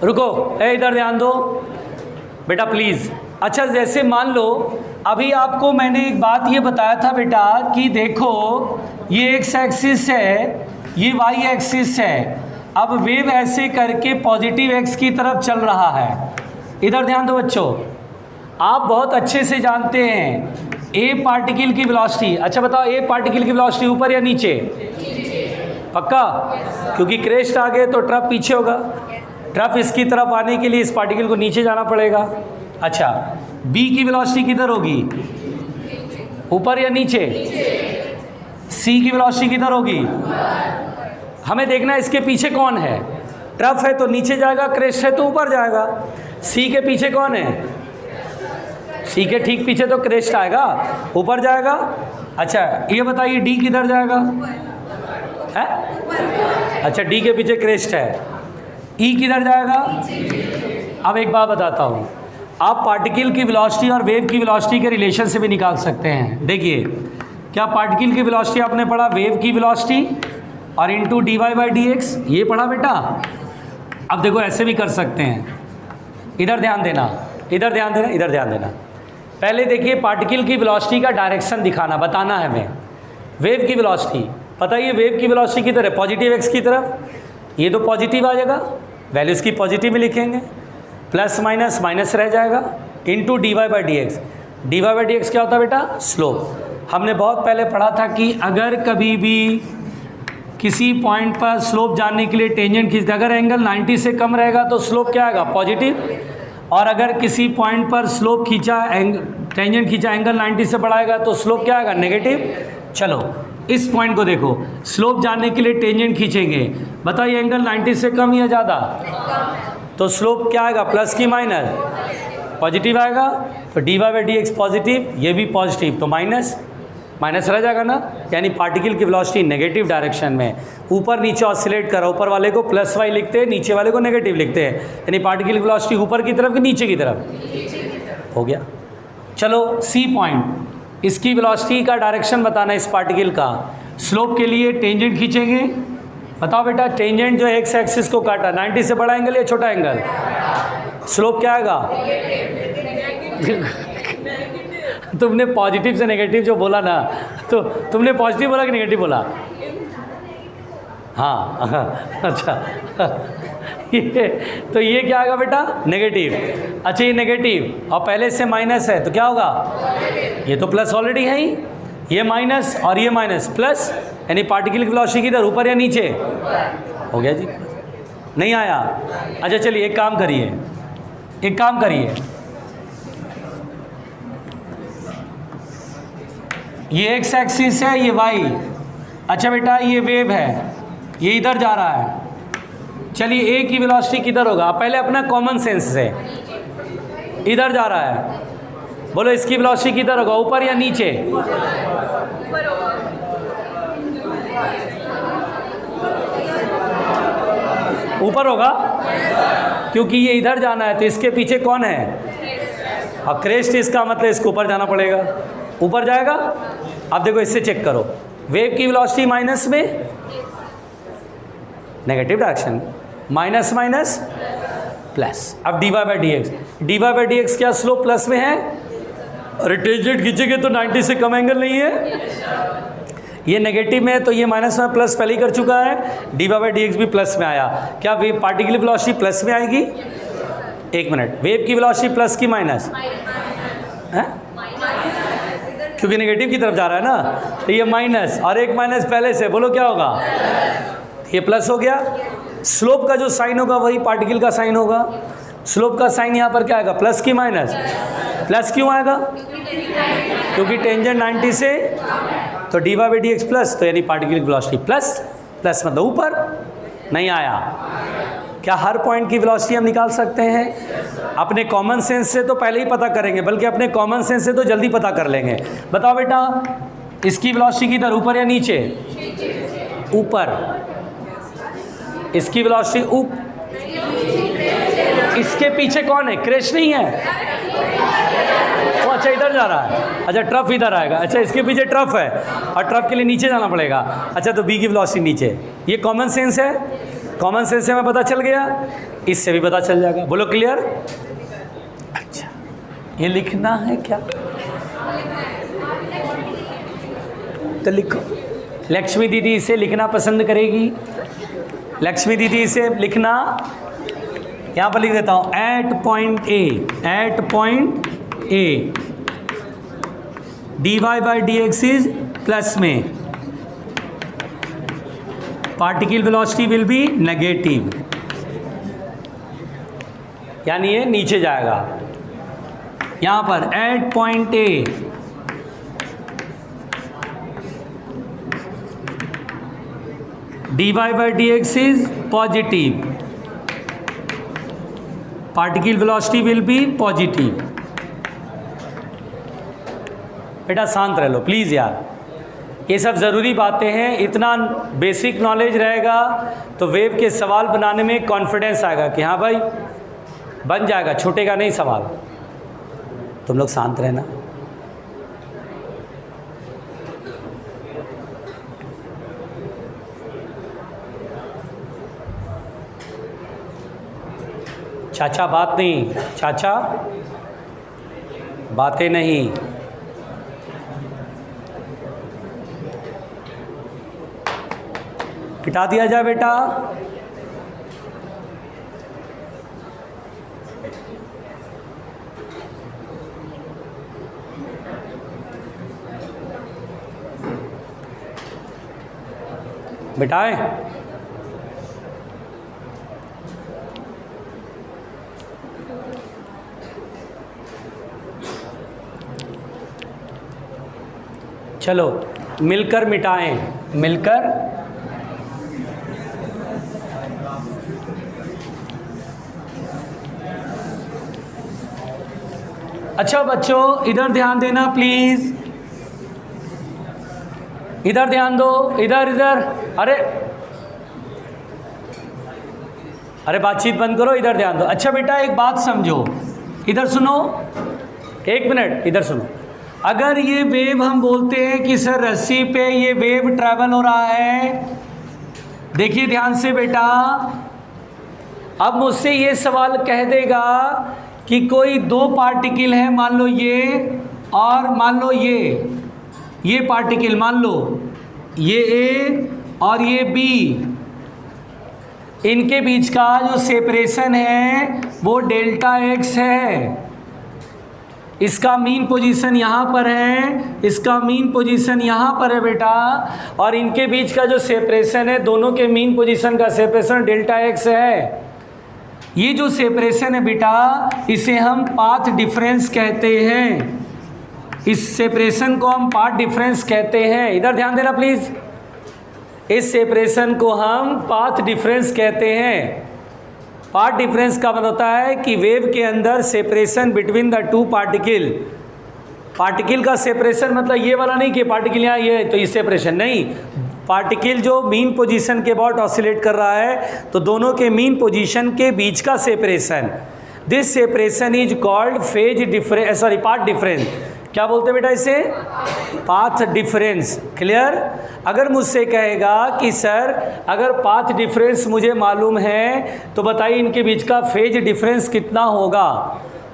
रुको, इधर ध्यान दो बेटा प्लीज़। अच्छा जैसे मान लो अभी आपको मैंने एक बात ये बताया था बेटा कि देखो ये एक्स एक्सिस है, ये वाई एक्सिस है। अब वेव ऐसे करके पॉजिटिव एक्स की तरफ चल रहा है। इधर ध्यान दो बच्चों, आप बहुत अच्छे से जानते हैं ए पार्टिकल की वेलोसिटी। अच्छा बताओ ए पार्टिकल की वेलोसिटी ऊपर या नीचे? पक्का? क्योंकि क्रेस्ट आ गए तो ट्रफ पीछे होगा। ट्रफ इसकी तरफ आने के लिए इस पार्टिकल को नीचे जाना पड़ेगा। अच्छा बी की वेलोसिटी किधर होगी? ऊपर या नीचे? सी की वेलोसिटी किधर होगी? हमें देखना है इसके पीछे कौन है। ट्रफ है तो नीचे जाएगा, क्रेस्ट है तो ऊपर जाएगा। सी के पीछे कौन है? सी के ठीक पीछे तो क्रेस्ट आएगा, ऊपर जाएगा। अच्छा ये बताइए डी किधर जाएगा? है? अच्छा डी के पीछे क्रेस्ट है, ई किधर जाएगा? अब एक बात बताता हूँ, आप पार्टिकल की वेलोसिटी और वेव की वेलोसिटी के रिलेशन से भी निकाल सकते हैं। देखिए क्या पार्टिकल की वेलोसिटी आपने पढ़ा वेव की वेलोसिटी और into D Y by D X, ये पढ़ा बेटा। अब देखो ऐसे भी कर सकते हैं। इधर ध्यान देना, इधर ध्यान देना, इधर ध्यान देना। पहले देखिए पार्टिकल की वेलोसिटी का डायरेक्शन दिखाना, बताना है हमें। वेव की वेलोसिटी पता है, वेव की वेलोसिटी किधर है? पॉजिटिव एक्स की तरफ। ये तो पॉजिटिव आ जाएगा, वैल्यूज़ की पॉजिटिव में लिखेंगे, प्लस माइनस माइनस रह जाएगा, into D Y by D X. D Y by D X क्या होता है बेटा? स्लोप। हमने बहुत पहले पढ़ा था कि अगर कभी भी किसी पॉइंट पर स्लोप जानने के लिए टेंजेंट खींचते, अगर एंगल 90 से कम रहेगा तो स्लोप क्या आएगा? पॉजिटिव। और अगर किसी पॉइंट पर स्लोप खींचा टेंजेंट खींचा एंगल 90 से बढ़ाएगा तो स्लोप क्या आएगा? नेगेटिव। चलो इस पॉइंट को देखो, स्लोप जानने के लिए टेंजेंट खींचेंगे, बताओ ये एंगल 90 से कम या ज़्यादा, तो स्लोप क्या आएगा, प्लस की माइनस, पॉजिटिव आएगा, तो dy by D x positive, ये भी पॉजिटिव, तो माइनस माइनस रह जाएगा ना, यानी पार्टिकल की वेलोसिटी नेगेटिव डायरेक्शन में ऊपर नीचे ऑसिलेट कर रहा, ऊपर वाले को प्लस वाई लिखते हैं, नीचे वाले को नेगेटिव लिखते हैं, यानी पार्टिकल की वेलोसिटी ऊपर की तरफ कि नीचे की तरफ, हो गया। चलो सी पॉइंट, इसकी वेलोसिटी का डायरेक्शन बताना है इस पार्टिकल का, स्लोप के लिए टेंजेंट खींचेंगे, बताओ बेटा टेंजेंट जो एक्स एक्सिस को काटा, 90 से बड़ा एंगल या छोटा एंगल, स्लोप क्या आएगा तुमने पॉजिटिव से नेगेटिव जो बोला ना, तो तुमने पॉजिटिव बोला कि नेगेटिव बोला, हाँ अच्छा तो ये क्या आएगा बेटा, नेगेटिव, अच्छा ये नेगेटिव और पहले से माइनस है तो क्या होगा, ये तो प्लस ऑलरेडी है ही, ये माइनस और ये माइनस प्लस, यानी पार्टिकल की वेलोसिटी किधर, ऊपर या नीचे, हो गया जी, नहीं आया। अच्छा चलिए एक काम करिए, एक काम करिए, ये एक्स एक्सिस है, ये वाई, अच्छा बेटा ये वेव है, ये इधर जा रहा है, चलिए ए की वेलोसिटी किधर होगा, पहले अपना कॉमन सेंस से, इधर जा रहा है, बोलो इसकी वेलोसिटी किधर होगा, ऊपर या नीचे, ऊपर होगा, क्योंकि ये इधर जाना है तो इसके पीछे कौन है, और क्रेस्ट, इसका मतलब इसको ऊपर जाना पड़ेगा, ऊपर जाएगा। अब देखो इससे चेक करो, वेव की वेलोसिटी माइनस में, negative direction, minus minus plus, अब dy by D x, dy by D X क्या स्लोप प्लस में है, अरे टेंजेंट खींचेंगे तो 90 से कम एंगल नहीं है, ये नेगेटिव में है तो ये माइनस में प्लस पहले ही कर चुका है, dy बाई डी एक्स भी प्लस में आया, क्या वेव पार्टिकल की वेलोसिटी प्लस में आएगी, एक मिनट, वेव की वेलोसिटी प्लस की माइनस है, क्योंकि नेगेटिव की तरफ जा रहा है ना, तो ये माइनस और एक माइनस पहले से, बोलो क्या होगा, ये प्लस हो गया। स्लोप का जो साइन होगा वही पार्टिकल का साइन होगा, स्लोप का साइन यहाँ पर क्या आएगा, प्लस की माइनस, प्लस क्यों आएगा, क्योंकि टेंजेंट 90 से, तो dy by D x plus, तो यानी पार्टिकल की वेलोसिटी प्लस, प्लस मतलब ऊपर, नहीं आया। क्या हर पॉइंट की वेलोसिटी हम निकाल सकते हैं, अपने कॉमन सेंस से तो पहले ही पता करेंगे, बल्कि अपने कॉमन सेंस से तो जल्दी पता कर लेंगे, बताओ बेटा इसकी वेलोसिटी किधर, ऊपर या नीचे, ऊपर, इसकी वेलोसिटी इसके पीछे कौन है, क्रेस्ट नहीं है, वो अच्छा इधर जा रहा है, अच्छा ट्रफ इधर आएगा, अच्छा इसके पीछे ट्रफ है और ट्रफ के लिए नीचे जाना पड़ेगा, अच्छा तो बी की वेलोसिटी नीचे, ये कॉमन सेंस है, कॉमन सेंस से हमें पता चल गया, इससे भी पता चल जाएगा, बोलो क्लियर। अच्छा ये लिखना है क्या, तो लिखो, लक्ष्मी दीदी इसे लिखना पसंद करेगी, लक्ष्मी दीदी इसे लिखना, यहाँ पर लिख देता हूँ, at point A dy by D X is plus में, particle velocity will be negative, यानी ये नीचे जाएगा, यहाँ पर at point A dy by D X is positive, particle velocity will be positive. बेटा शांत रह लो प्लीज़ यार, ये सब ज़रूरी बातें हैं, इतना बेसिक नॉलेज रहेगा तो वेव के सवाल बनाने में कॉन्फिडेंस आएगा कि हाँ भाई बन जाएगा, छूटेगा नहीं सवाल। तुम लोग शांत रहना। चाचा बात नहीं, चाचा बातें नहीं। हटा दिया जाए बेटा। बेटाएं चलो मिलकर मिटाएं, मिलकर अच्छा बच्चों इधर ध्यान देना प्लीज, इधर ध्यान दो, इधर इधर, अरे बातचीत बंद करो, इधर ध्यान दो। अच्छा बेटा एक बात समझो, इधर सुनो, एक मिनट इधर सुनो। अगर ये वेव हम बोलते हैं कि सर रस्सी पे ये वेव ट्रैवल हो रहा है, देखिए ध्यान से बेटा, अब मुझसे ये सवाल कह देगा कि कोई दो पार्टिकल है, मान लो ये और मान लो ये पार्टिकल, मान लो ये ए और ये बी, इनके बीच का जो सेपरेशन है वो डेल्टा एक्स है। इसका मीन पोजीशन यहाँ पर है, इसका मीन पोजीशन यहाँ पर है बेटा, और इनके बीच का जो सेपरेशन है, दोनों के मीन पोजीशन का सेपरेशन डेल्टा एक्स है। ये जो सेपरेशन है बेटा, इसे हम पाथ डिफरेंस कहते हैं। इस सेपरेशन को हम पाथ डिफरेंस कहते हैं। इधर ध्यान देना प्लीज, इस सेपरेशन को हम पाथ डिफरेंस कहते हैं। पाथ डिफरेंस का मतलब होता है कि वेव के अंदर separation between the to particle, particle का सेपरेशन मतलब ये वाला नहीं कि पार्टिकल यहाँ ये तो ये सेपरेशन नहीं, पार्टिकल जो मीन पोजीशन के अबाउट ऑसिलेट कर रहा है तो दोनों के मीन पोजीशन के बीच का separation, this separation is called phase difference, sorry path difference. क्या बोलते हैं बेटा इसे? Path difference. क्लियर? अगर मुझसे कहेगा कि सर अगर पाथ डिफरेंस मुझे मालूम है तो बताइए इनके बीच का फेज डिफरेंस कितना होगा,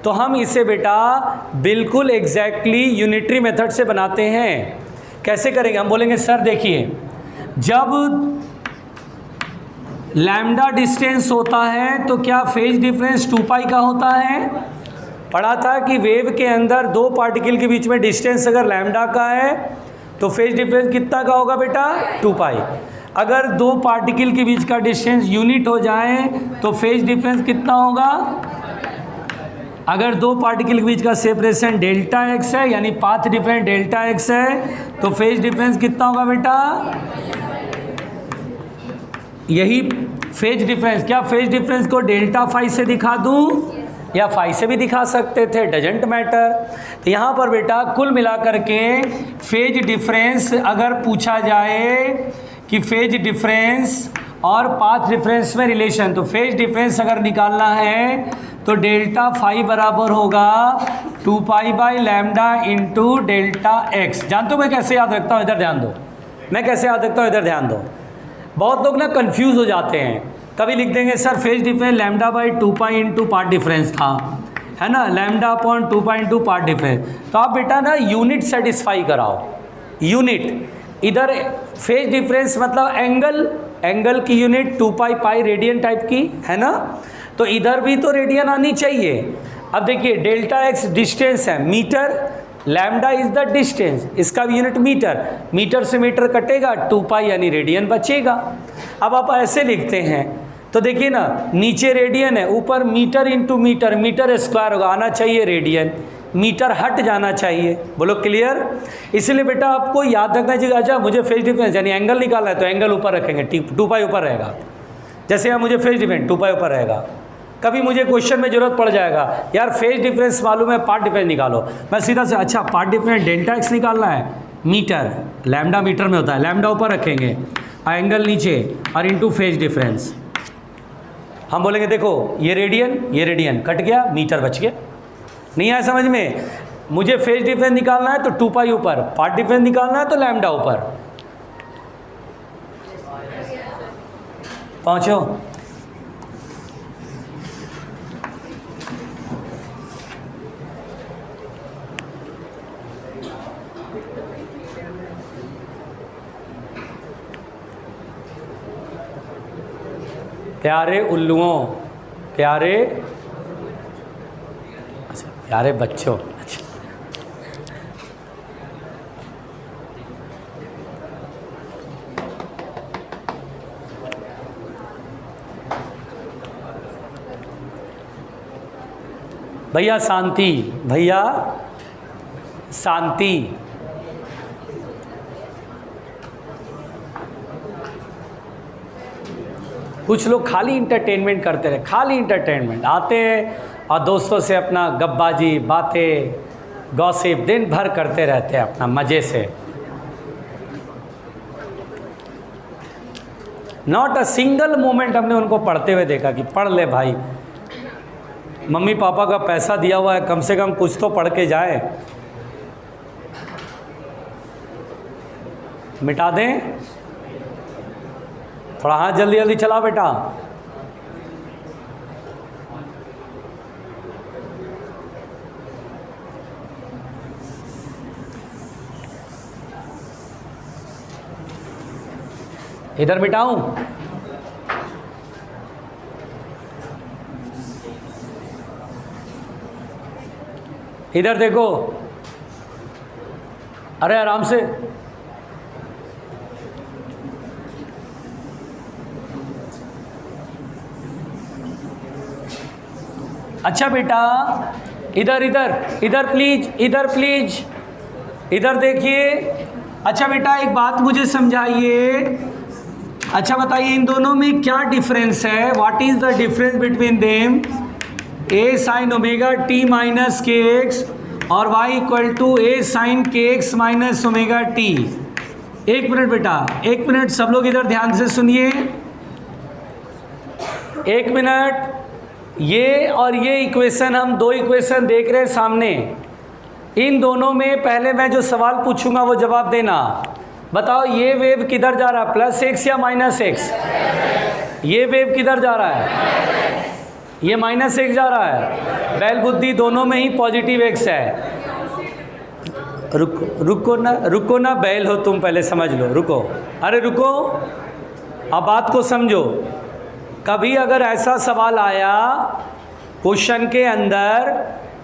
तो हम इसे बेटा बिल्कुल एग्जैक्टली यूनिटरी मेथड से बनाते हैं। कैसे करेंगे? हम बोलेंगे सर देखिए, जब लैम्डा डिस्टेंस होता है तो क्या फेज डिफरेंस 2 पाई का होता है? पढ़ा था कि वेव के अंदर दो पार्टिकल के बीच में डिस्टेंस अगर लैम्डा का है तो फेज डिफरेंस कितना का होगा बेटा? 2 पाई। अगर दो पार्टिकल के बीच का डिस्टेंस यूनिट हो जाए तो फेज डिफरेंस कितना होगा? अगर दो पार्टिकल के बीच का सेपरेशन डेल्टा एक्स है, यानी पाथ डिफरेंस डेल्टा एक्स है, तो फेज डिफरेंस कितना होगा बेटा? यही फेज डिफरेंस। क्या फेज डिफरेंस को डेल्टा फाई से दिखा दूं या फाई से भी दिखा सकते थे, डजेंट मैटर। तो यहाँ पर बेटा कुल मिलाकर के फेज डिफरेंस अगर पूछा जाए कि फेज डिफरेंस और पाथ डिफरेंस में रिलेशन, तो फेज डिफरेंस अगर निकालना है तो डेल्टा फाई बराबर होगा 2 pi by lambda into delta x. जानते हो मैं कैसे याद रखता हूँ? इधर ध्यान दो, मैं कैसे याद रखता हूँ, इधर ध्यान दो। बहुत लोग ना कंफ्यूज हो जाते हैं, कभी लिख देंगे sir phase difference lambda by 2 pi into path difference था, है ना, lambda upon 2 pi into path difference. तो आप बेटा ना यूनिट सेटिस्फाई कराओ, यूनिट। इधर फेज डिफरेंस मतलब एंगल, एंगल की यूनिट 2 पाई, पाई रेडियन टाइप की, है ना, तो इधर भी तो रेडियन आनी चाहिए। अब देखिए डेल्टा एक्स डिस्टेंस है metre, lambda is the distance, इसका भी यूनिट मीटर, मीटर से मीटर कटेगा 2 पाई यानी रेडियन बचेगा। अब आप ऐसे लिखते हैं तो देखिए ना, नीचे रेडियन है, ऊपर metre into metre, metre square होगा, आना चाहिए रेडियन, मीटर हट जाना चाहिए। बोलो क्लियर? इसलिए बेटा आपको याद रखना चाहिए, अच्छा मुझे फेज डिफरेंस यानी एंगल निकालना है तो एंगल ऊपर रखेंगे, 2 पाई ऊपर रहेगा। जैसे यहाँ मुझे फेज डिफरेंस 2 पाई ऊपर रहेगा। कभी मुझे क्वेश्चन में जरूरत पड़ जाएगा यार फेज डिफरेंस मालूम है, पार्ट डिफरेंस निकालो, मैं सीधा से अच्छा पार्ट डिफरेंस डेल्टा एक्स निकालना है, मीटर, लैम्डा मीटर में होता है, लैम्डा ऊपर रखेंगे, एंगल नीचे और इनटू फेज डिफरेंस। हम बोलेंगे देखो ये रेडियन कट गया, मीटर बच गया। नहीं आया समझ में? मुझे फेज डिफरेंस निकालना है तो 2 पाई ऊपर, पार्ट डिफरेंस निकालना है तो लैम्डा ऊपर। पहुंचो? प्यारे उल्लुओं, प्यारे, अच्छा प्यारे बच्चों, अच्छा भैया शांति, भैया शांति। कुछ लोग खाली इंटरटेनमेंट करते रहे, खाली इंटरटेनमेंट, आते हैं और दोस्तों से अपना गप्पाजी बातें गॉसिप दिन भर करते रहते हैं अपना मज़े से। नॉट अ सिंगल मोमेंट हमने उनको पढ़ते हुए देखा कि पढ़ ले भाई, मम्मी पापा का पैसा दिया हुआ है, कम से कम कुछ तो पढ़ के जाए। मिटा दें थोड़ा, हाथ जल्दी जल्दी चला बेटा। इधर मिटाऊं? इधर देखो, अरे आराम से। अच्छा बेटा, इधर इधर इधर प्लीज, इधर प्लीज, इधर देखिए। अच्छा बेटा एक बात मुझे समझाइए, अच्छा बताइए इन दोनों में क्या डिफरेंस है? What is the difference between them? A sine omega T minus K X और Y equal to A sine K X minus omega T. एक मिनट बेटा, एक मिनट, सब लोग इधर ध्यान से सुनिए, एक मिनट। ये और ये इक्वेशन, हम दो इक्वेशन देख रहे हैं सामने। इन दोनों में पहले मैं जो सवाल पूछूंगा वो जवाब देना। बताओ ये वेव किधर जा रहा है, प्लस एक्स या माइनस एक्स? ये वेव किधर जा रहा है? ये माइनस एक्स जा रहा है। बैल बुद्धि, दोनों में ही पॉजिटिव एक्स है। रुको ना बैल हो तुम, पहले समझ लो, रुको, अरे रुको, अब बात को समझो। कभी अगर ऐसा सवाल आया क्वेश्चन के अंदर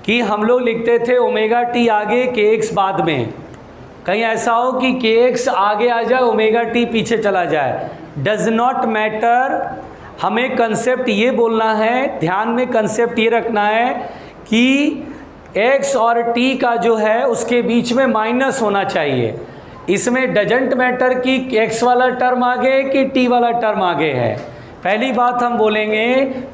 कि हम लोग लिखते थे ओमेगा टी आगे के एक्स बाद में, कहीं ऐसा हो कि के एक्स आगे आ जाए ओमेगा टी पीछे चला जाए, डज नॉट मैटर। हमें कंसेप्ट ये बोलना है, ध्यान में कंसेप्ट ये रखना है कि x और t का जो है उसके बीच में माइनस होना चाहिए। इसमें डजेंट मैटर कि x वाला टर्म आगे है कि t वाला टर्म आगे है। पहली बात हम बोलेंगे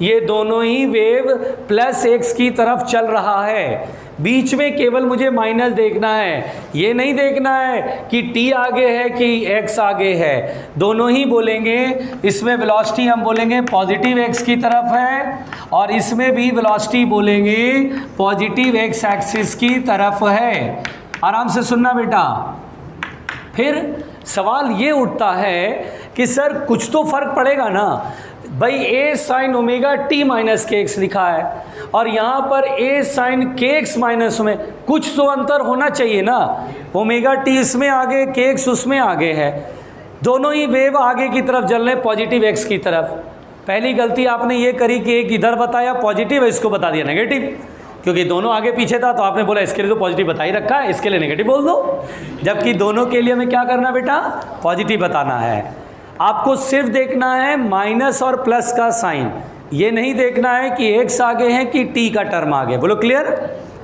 ये दोनों ही वेव प्लस एक्स की तरफ चल रहा है, बीच में केवल मुझे माइनस देखना है, ये नहीं देखना है कि t आगे है कि x आगे है। दोनों ही बोलेंगे, इसमें वेलोसिटी हम बोलेंगे पॉजिटिव x की तरफ है और इसमें भी वेलोसिटी बोलेंगे पॉजिटिव x एक्सिस की तरफ है। आराम से सुनना बेटा। फिर सवाल ये उठता है कि सर कुछ तो फर्क पड़ेगा ना भाई, ए sine omega T minus K x लिखा है और यहाँ पर ए साइन के एक्स माइनस में, कुछ तो अंतर होना चाहिए ना। ओमेगा टी इसमें आगे, के एक्स उसमें आगे है, दोनों ही वेव आगे की तरफ चल रहे पॉजिटिव एक्स की तरफ। पहली गलती आपने ये करी कि एक इधर बताया पॉजिटिव है, इसको बता दिया नेगेटिव, क्योंकि दोनों आगे पीछे था तो आपने बोला इसके लिए तो पॉजिटिव बता ही रखा है, इसके लिए नेगेटिव बोल दो। जबकि दोनों के लिए हमें क्या करना बेटा, पॉजिटिव बताना है। आपको सिर्फ देखना है माइनस और प्लस का साइन, ये नहीं देखना है कि एक्स आगे है कि टी का टर्म आगे। बोलो क्लियर?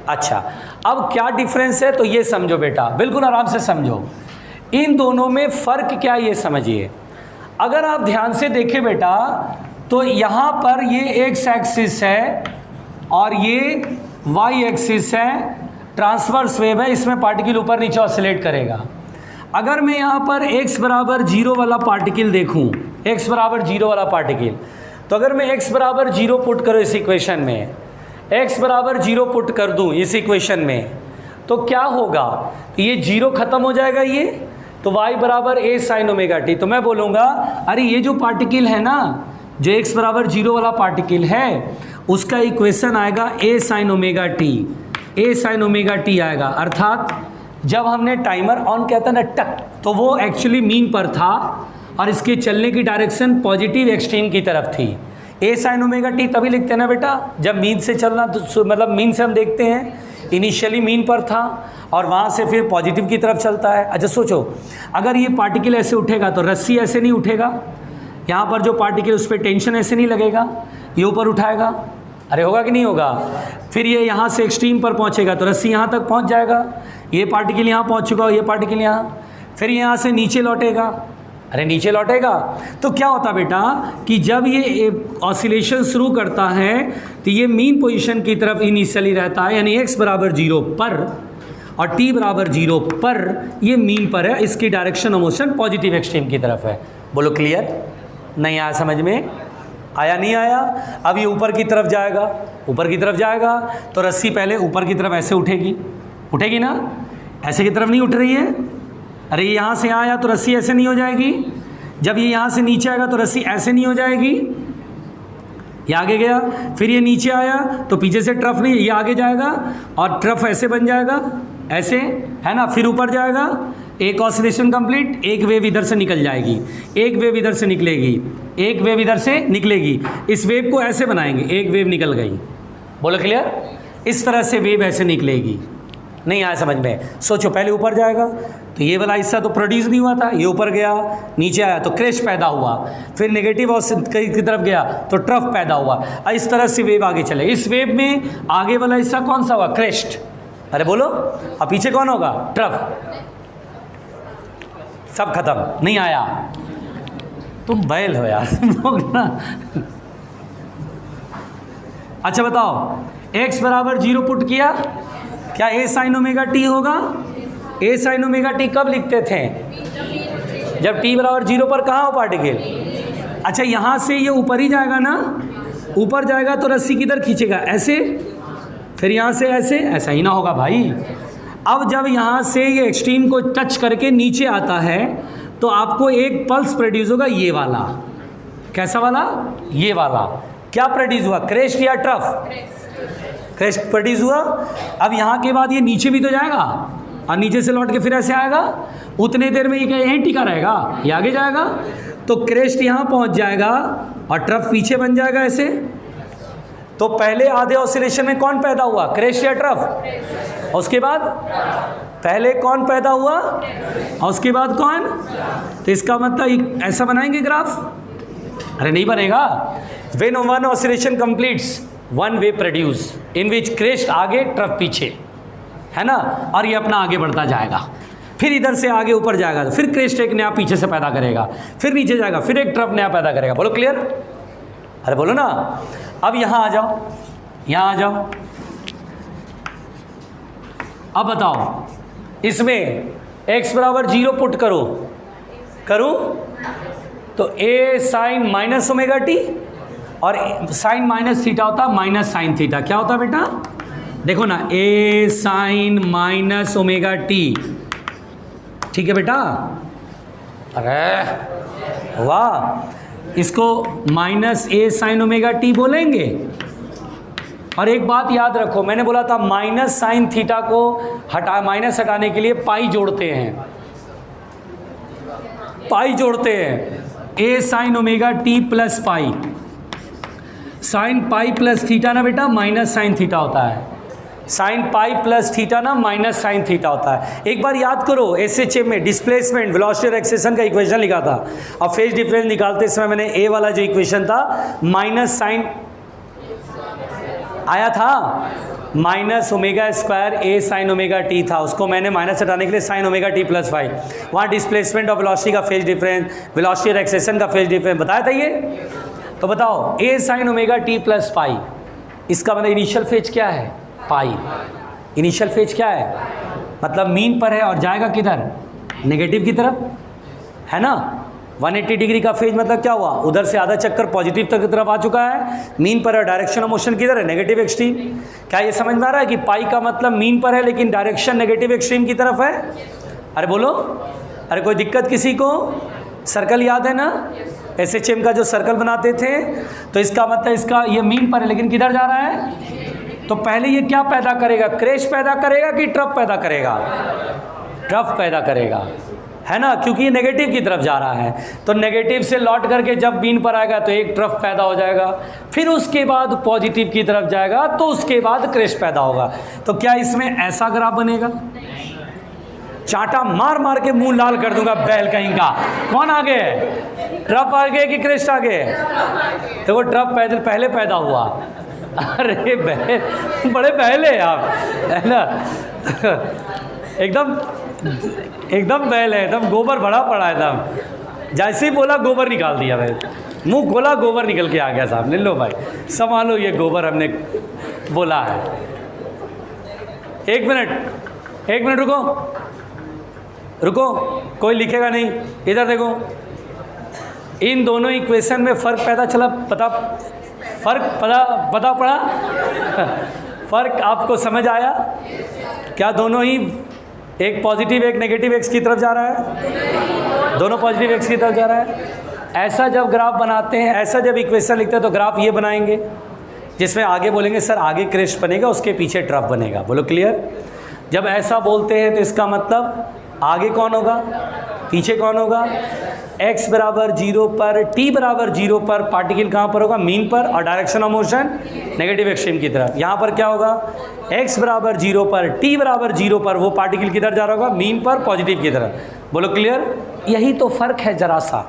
अच्छा, अब क्या डिफरेंस है तो ये समझो बेटा, बिल्कुल आराम से समझो। इन दोनों में फ़र्क क्या ये समझिए। अगर आप ध्यान से देखें बेटा तो यहाँ पर ये एक्स एक्सिस है और ये वाई एक्सिस है, ट्रांसवर्स वेव है, इसमें पार्टिकल ऊपर नीचे ऑसिलेट करेगा। अगर मैं यहाँ पर x बराबर 0 वाला पार्टिकल देखूँ, x बराबर 0 वाला पार्टिकल, तो अगर मैं x बराबर 0 पुट करूँ इस इक्वेशन में, x बराबर 0 पुट कर दूँ इस इक्वेशन में, तो क्या होगा, ये 0 ख़त्म हो जाएगा ये, तो y बराबर a साइन ओमेगा टी। तो मैं बोलूँगा अरे ये जो पार्टिकल है ना, जो x बराबर 0 वाला पार्टिकल है, उसका इक्वेशन आएगा a sine omega T, a sine omega T आएगा। अर्थात जब हमने टाइमर ऑन किया था ना टक, तो वो एक्चुअली मीन पर था और इसके चलने की डायरेक्शन पॉजिटिव एक्सट्रीम की तरफ थी। ए साइन ओमेगा टी तभी लिखते हैं ना बेटा जब मीन से चलना, तो मतलब मीन से हम देखते हैं इनिशियली मीन पर था और वहाँ से फिर पॉजिटिव की तरफ चलता है। अच्छा सोचो, अगर ये पार्टिकल ऐसे उठेगा तो रस्सी ऐसे नहीं उठेगा, यहाँ पर जो पार्टिकल उस पर टेंशन ऐसे नहीं लगेगा, ये ऊपर उठाएगा, अरे होगा कि नहीं होगा। फिर ये यहाँ से एक्सट्रीम पर पहुँचेगा तो रस्सी यहाँ तक पहुँच जाएगा, ये पार्टिकल यहाँ पहुँच चुका हो, ये पार्टिकल यहाँ, फिर यहाँ से नीचे लौटेगा, अरे नीचे लौटेगा। तो क्या होता बेटा कि जब ये ऑसिलेशन शुरू करता है तो ये मीन पोजीशन की तरफ इनिशियली रहता है, यानी x बराबर 0 पर और t बराबर 0 पर ये मीन पर है, इसकी direction of motion positive extreme की तरफ है। बोलो क्लियर? नहीं आया समझ में? आया नहीं आया? अब ये ऊपर की तरफ जाएगा, ऊपर की तरफ जाएगा तो रस्सी पहले ऊपर की तरफ ऐसे उठेगी, उठेगी ना? ऐसे की तरफ नहीं उठ रही है? अरे ये यहाँ से आया तो रस्सी ऐसे नहीं हो जाएगी? जब ये यहाँ से नीचे आएगा तो रस्सी ऐसे नहीं हो जाएगी? ये आगे गया, फिर ये नीचे आया तो पीछे से ट्रफ नहीं, ये आगे जाएगा और ट्रफ ऐसे बन जाएगा, ऐसे है ना, फिर ऊपर जाएगा, एक ऑसिलेशन कंप्लीट, एक वेव इधर से निकल जाएगी, एक वेव इधर से निकलेगी, एक वेव इधर से निकलेगी, इस वेव को ऐसे बनाएंगे, एक वेव निकल गई। बोलो क्लियर? इस तरह से वेव ऐसे निकलेगी। नहीं आया समझ में? सोचो, पहले ऊपर जाएगा तो ये वाला हिस्सा तो प्रोड्यूस नहीं हुआ था, ये ऊपर गया, नीचे आया तो क्रैश पैदा हुआ, फिर नेगेटिव की तरफ गया तो ट्रफ पैदा हुआ, और इस तरह से वेव आगे चले। इस वेव में आगे वाला हिस्सा कौन सा हुआ? क्रेस्ट। अरे बोलो, और पीछे कौन होगा? ट्रफ। सब खत्म। नहीं आया? तुम बैल हो यार लोग ना। अच्छा बताओ, x बराबर 0 पुट किया, क्या a साइन ओमेगा t होगा? a साइन ओमेगा t कब लिखते थे? जब t बराबर 0 पर कहाँ हो पार्टिकल? अच्छा, यहाँ से ये ऊपर ही जाएगा ना, ऊपर जाएगा तो रस्सी किधर खींचेगा? ऐसे, फिर यहाँ से ऐसे, ऐसा ही ना होगा भाई। अब जब यहाँ से ये एक्सट्रीम को टच करके नीचे आता है तो आपको एक पल्स प्रोड्यूस होगा, ये वाला। कैसा वाला? ये वाला। क्या प्रोड्यूस हुआ? क्रेस्ट या ट्रफ? क्रेस्ट प्रोड्यूस हुआ। अब यहाँ के बाद ये नीचे भी तो जाएगा और नीचे से लौट के फिर ऐसे आएगा, उतने देर में ये क्या यहीं टिका रहेगा? ये आगे जाएगा तो क्रेस्ट यहाँ पहुँच जाएगा और ट्रफ पीछे बन जाएगा ऐसे। तो पहले आधे ऑसिलेशन में कौन पैदा हुआ? क्रेस्ट या ट्रफ? उसके बाद पहले कौन पैदा हुआ और उसके बाद कौन? तो इसका मतलब ऐसा बनाएंगे ग्राफ? अरे नहीं बनेगा। When one oscillation completes, one wave produce in which crest आगे ट्रफ पीछे, है ना, और ये अपना आगे बढ़ता जाएगा, फिर इधर से आगे ऊपर जाएगा तो फिर क्रेस्ट एक नया पीछे से पैदा करेगा, फिर नीचे जाएगा, फिर एक ट्रफ नया पैदा करेगा। बोलो क्लियर? अरे बोलो ना। अब यहाँ आ जाओ, यहाँ आ जाओ। अब बताओ, इसमें x बराबर 0 पुट करो, करूँ तो a sine minus omega T, और साइन माइनस थीटा होता है माइनस साइन थीटा। क्या होता है बेटा? देखो ना, a sine minus omega T. ठीक है बेटा? अरे वाह, इसको minus a sine omega T बोलेंगे। और एक बात याद रखो, मैंने बोला था माइनस साइन थीटा को माइनस हटाने के लिए पाई जोड़ते हैं, पाई जोड़ते हैं, a sine omega T plus pi. Sine pi plus theta ना बेटा माइनस साइन थीटा होता है, साइन पाई प्लस थीटा ना माइनस साइन थीटा होता है। एक बार याद करो, SHM में डिस्प्लेसमेंट, वेलोसिटी और एक्सेलेरेशन का इक्वेशन लिखा था, और फेज डिफरेंस निकालते समय मैंने ए वाला जो इक्वेशन था माइनस साइन आया था, minus omega square a sine omega T था, उसको मैंने माइनस हटाने के लिए साइन ओमेगा टी प्लस 5, वहाँ डिस्प्लेसमेंट और वेलोसिटी का फेज डिफरेंस, वेलोसिटी और एक्सेलेरेशन का फेज डिफरेंस बताया था ये। तो बताओ, a sine omega T plus pi, इसका मतलब इनिशियल फेज क्या है? पाई। इनिशियल फेज क्या है? मतलब मीन पर है और जाएगा किधर? नेगेटिव की तरफ, है ना। 180 डिग्री का फेज मतलब क्या हुआ? उधर से आधा चक्कर पॉजिटिव तक की तरफ आ चुका है, मीन पर है, डायरेक्शन ऑफ मोशन किधर है? Negative extreme. क्या ये समझ में आ रहा है कि पाई का मतलब मीन पर है लेकिन डायरेक्शन नेगेटिव एक्सट्रीम की तरफ है? अरे बोलो, अरे कोई दिक्कत किसी को? सर्कल याद है ना, SHM का जो सर्कल बनाते थे, तो इसका मतलब इसका ये मीन पर है लेकिन किधर जा रहा है? तो पहले ये क्या पैदा करेगा? क्रैश पैदा करेगा कि ट्रफ पैदा करेगा? ट्रफ पैदा करेगा, है ना, क्योंकि ये नेगेटिव की तरफ जा रहा है। तो नेगेटिव से लौट करके जब मीन पर आएगा तो एक ट्रफ पैदा हो जाएगा, फिर उसके बाद पॉजिटिव की तरफ जाएगा तो उसके बाद क्रैश पैदा होगा। तो क्या इसमें ऐसा ग्राफ बनेगा? चाटा मार मार के मुंह लाल कर दूंगा बैल कहीं का। कौन आगे है? ट्रफ आगे कि क्रेस्ट आगे? तो वो ट्रफ पहले पैदा हुआ। अरे बैल, बड़े बैल है आप, है ना, एकदम बैल है, एकदम गोबर भरा पड़ा है एकदम। जैसे ही बोला गोबर निकाल दिया भाई, मुंह खोला गोबर निकल के आ गया सामने। लो भाई संभालो, ये गोबर हमने बोला है। एक मिनट रुको, कोई लिखेगा नहीं, इधर देखो। इन दोनों इक्वेशन में फ़र्क पैदा चला, पता पड़ा फ़र्क आपको समझ आया क्या? दोनों ही, एक पॉजिटिव एक नेगेटिव एक्स की तरफ जा रहा है, दोनों पॉजिटिव एक्स की तरफ जा रहा है। ऐसा जब ग्राफ बनाते हैं, ऐसा जब इक्वेशन लिखते हैं तो ग्राफ ये बनाएंगे जिसमें आगे बोलेंगे सर आगे क्रेस्ट बनेगा, उसके पीछे ट्रफ बनेगा। बोलो क्लियर? जब ऐसा बोलते हैं तो इसका मतलब आगे कौन होगा, पीछे कौन होगा? x बराबर 0 पर, t बराबर 0 पर पार्टिकल कहाँ पर होगा? मीन पर, और direction of motion negative extreme की तरफ। यहाँ पर क्या होगा? x बराबर 0 पर, t बराबर 0 पर वो पार्टिकल किधर जा रहा होगा? मीन पर, पॉजिटिव की तरफ। बोलो क्लियर? यही तो फ़र्क है, जरा सा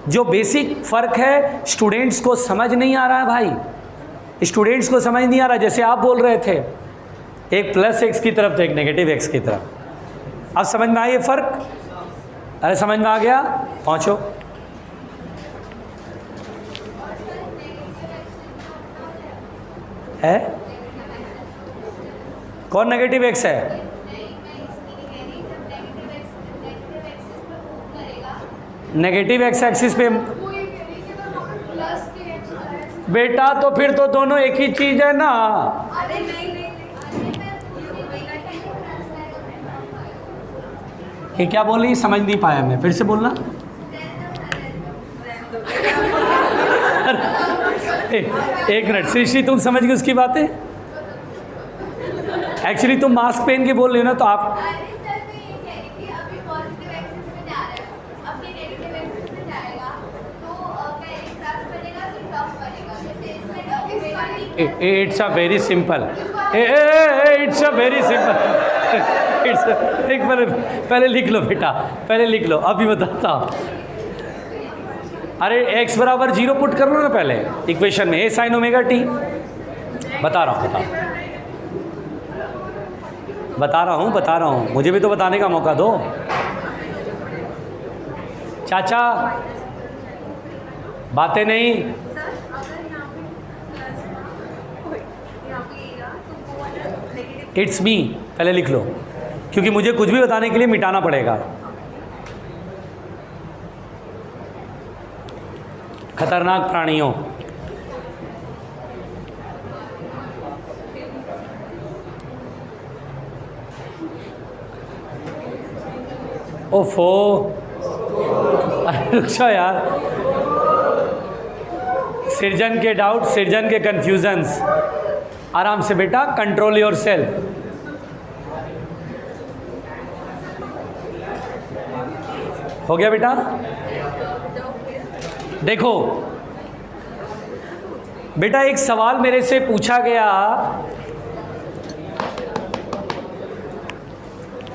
जो बेसिक फ़र्क है स्टूडेंट्स को समझ नहीं आ रहा है भाई, स्टूडेंट्स को समझ नहीं आ रहा। जैसे आप बोल रहे थे एक प्लस एक्स की तरफ तो एक नेगेटिव एक्स की तरफ, अब समझ में आया ये फ़र्क? अरे समझ में आ गया? पहुँचो। है कौन नेगेटिव एक्स है? नेगेटिव एक्स एक्सिस पे बेटा, तो फिर तो दोनों एक ही चीज़ है ना। ये क्या बोल रही, समझ नहीं पाया मैं, फिर से बोलना। एक मिनट सृष्टि, तुम समझ गई उसकी बातें? एक्चुअली तुम मास्क पहन के बोल रही हो ना, तो आप it's a very simple, it's a very simple, एक पहले लिख लो बेटा, पहले लिख लो, अभी बताता हूँ। अरे x बराबर 0 पुट कर लो ना पहले इक्वेशन में, a साइन ओमेगा टी। बता रहा हूँ, मुझे भी तो बताने का मौका दो चाचा, बातें नहीं। इट्स मी पहले लिख लो, क्योंकि मुझे कुछ भी बताने के लिए मिटाना पड़ेगा। खतरनाक प्राणियों, ओफो, रुक जाओ यार, सृजन के डाउट, सृजन के कंफ्यूजन्स, आराम से बेटा, कंट्रोल योर सेल्फ। हो गया बेटा? देखो बेटा, एक सवाल मेरे से पूछा गया,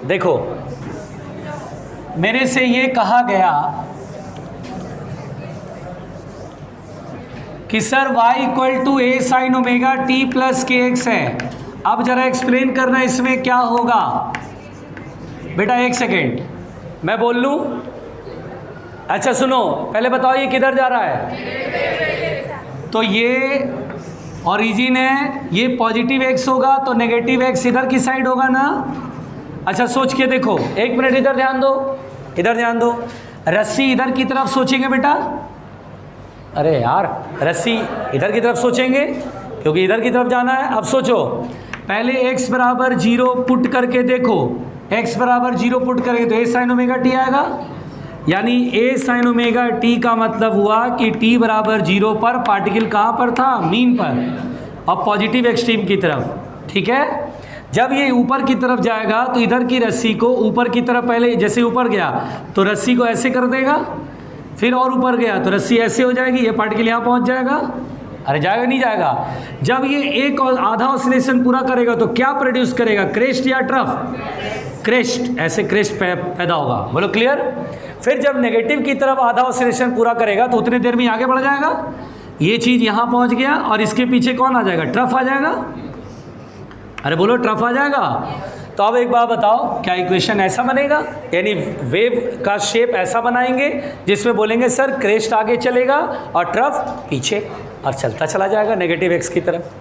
देखो मेरे से ये कहा गया कि sir y equal to a sine omega t plus K X है। अब जरा एक्सप्लेन करना इसमें क्या होगा। बेटा एक सेकेंड मैं बोल लूँ? अच्छा सुनो, पहले बताओ ये किधर जा रहा है? तो ये ओरिजिन है, ये पॉजिटिव x होगा तो नेगेटिव x इधर की साइड होगा ना। अच्छा सोच के देखो, एक मिनट इधर ध्यान दो, इधर ध्यान दो। रस्सी इधर की तरफ सोचेंगे बेटा, अरे यार रस्सी इधर की तरफ सोचेंगे क्योंकि इधर की तरफ जाना है। अब सोचो, पहले x बराबर 0 पुट करके देखो, x बराबर 0 पुट करके तो a साइन ओमेगा टी आएगा, यानी a साइन ओमेगा टी का मतलब हुआ कि t बराबर 0 पर पार्टिकल कहाँ पर था? मीन पर, और पॉजिटिव एक्सट्रीम की तरफ। ठीक है, जब ये ऊपर की तरफ जाएगा तो इधर की रस्सी को ऊपर की तरफ, पहले जैसे ऊपर गया तो रस्सी को ऐसे कर देगा, फिर और ऊपर गया तो रस्सी ऐसे हो जाएगी, ये पार्टिकल यहाँ पहुँच जाएगा। अरे जाएगा नहीं जाएगा? जब ये एक और आधा ऑसिलेशन पूरा करेगा तो क्या प्रोड्यूस करेगा? क्रेस्ट या ट्रफ? क्रेस्ट, ऐसे क्रेस्ट पैदा होगा। बोलो क्लियर? फिर जब नेगेटिव की तरफ आधा ऑसिलेशन पूरा करेगा तो उतने देर में आगे बढ़ जाएगा, ये चीज़ यहाँ पहुँच गया और इसके पीछे कौन आ जाएगा? ट्रफ आ जाएगा। अरे बोलो ट्रफ आ जाएगा। तो अब एक बात बताओ, क्या इक्वेशन ऐसा बनेगा, यानी वेव का शेप ऐसा बनाएंगे जिसमें बोलेंगे सर क्रेस्ट आगे चलेगा और ट्रफ पीछे, और चलता चला जाएगा नेगेटिव एक्स की तरफ।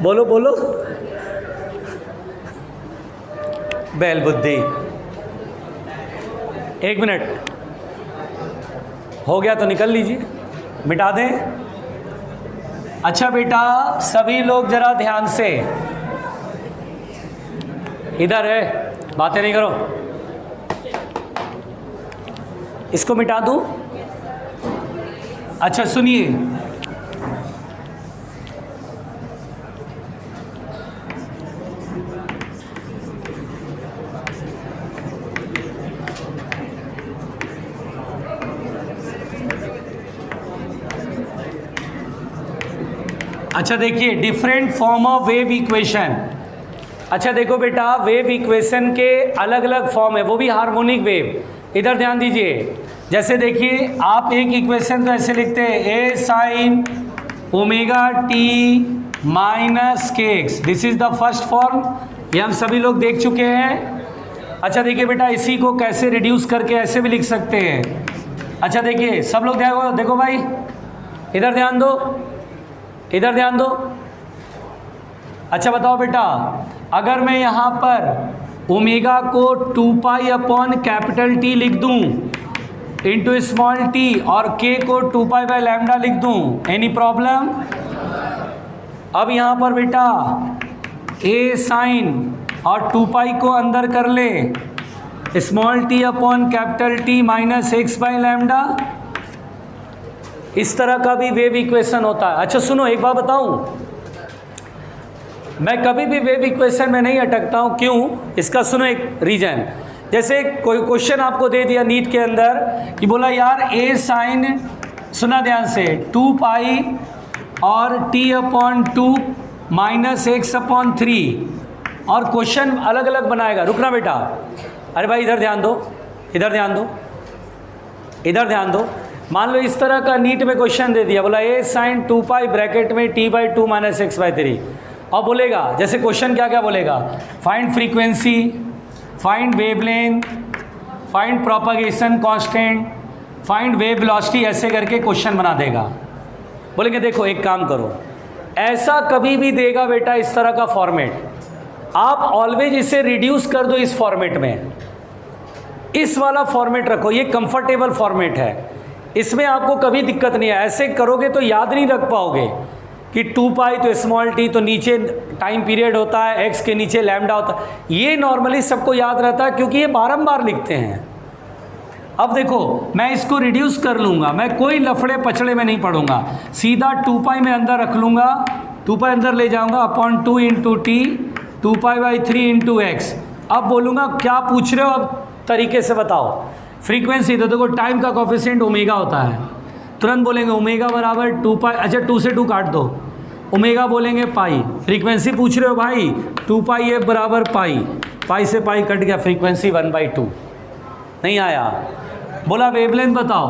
बोलो बोलो, बैल बुद्धि। एक मिनट हो गया तो निकल लीजिए, मिटा दें। अच्छा बेटा सभी लोग जरा ध्यान से इधर है, बातें नहीं करो। इसको मिटा दूं? अच्छा सुनिए, अच्छा देखिए different form of wave equation. अच्छा देखो बेटा, वेव इक्वेशन के अलग अलग फॉर्म है, वो भी हार्मोनिक वेव। इधर ध्यान दीजिए, जैसे देखिए आप एक इक्वेशन तो ऐसे लिखते हैं ए sine omega T minus K x, this is the first form, ये हम सभी लोग देख चुके हैं। अच्छा देखिए बेटा, इसी को कैसे रिड्यूस करके ऐसे भी लिख सकते हैं। अच्छा देखिए सब लोग देखो, देखो भाई इधर ध्यान दो, इधर ध्यान दो। अच्छा बताओ बेटा, अगर मैं यहाँ पर ओमेगा को 2 पाई अपॉन कैपिटल टी लिख दूँ इंटू स्मॉल टी और के को 2 पाई बाय लैम्डा लिख दूँ, एनी प्रॉब्लम? अब यहाँ पर बेटा ए साइन और 2 पाई को अंदर कर ले, small T upon capital T minus x by lambda, इस तरह का भी वेव इक्वेशन होता है। अच्छा सुनो एक बात बताऊं, मैं कभी भी वेव इक्वेशन में नहीं अटकता हूं, क्यों? इसका सुनो एक रीजन। जैसे कोई क्वेश्चन आपको दे दिया नीट के अंदर कि बोला यार ए साइन, सुना ध्यान से, 2 पाई और T upon 2 minus x upon 3, और क्वेश्चन अलग अलग बनाएगा। रुकना बेटा, अरे भाई इधर ध्यान दो, इधर ध्यान दो, इधर ध्यान दो। मान लो इस तरह का नीट में क्वेश्चन दे दिया, बोला ए साइन 2 पाई ब्रैकेट में T by 2 minus x by 3, और बोलेगा जैसे क्वेश्चन क्या क्या बोलेगा, find frequency, find wavelength, find propagation constant, find wave velocity, ऐसे करके क्वेश्चन बना देगा। बोलेंगे देखो एक काम करो, ऐसा कभी भी देगा बेटा इस तरह का फॉर्मेट, आप ऑलवेज इसे रिड्यूस कर दो इस फॉर्मेट में, इस वाला फॉर्मेट रखो, ये कंफर्टेबल फॉर्मेट है, इसमें आपको कभी दिक्कत नहीं है। ऐसे करोगे तो याद नहीं रख पाओगे कि 2 पाई तो स्मॉल टी, तो नीचे टाइम पीरियड होता है, एक्स के नीचे लैम्डा होता है, ये नॉर्मली सबको याद रहता है क्योंकि ये बारंबार लिखते हैं। अब देखो मैं इसको रिड्यूस कर लूँगा, मैं कोई लफड़े पचड़े में नहीं पढ़ूंगा, सीधा 2 पाई में अंदर रख लूँगा, 2 पाई अंदर ले जाऊँगा upon 2 into T 2 pi by 3 into x. अब बोलूँगा क्या पूछ रहे हो, अब तरीके से बताओ। फ्रीक्वेंसी तो देखो टाइम का कोफिशिएंट ओमेगा होता है, तुरंत बोलेंगे ओमेगा बराबर 2 पाई, अच्छा 2 से 2 काट दो, ओमेगा बोलेंगे पाई। फ्रीक्वेंसी पूछ रहे हो भाई, 2 पाई एफ बराबर पाई, पाई से पाई कट गया, फ्रीक्वेंसी 1/2 नहीं आया। बोला वेवलेंथ बताओ,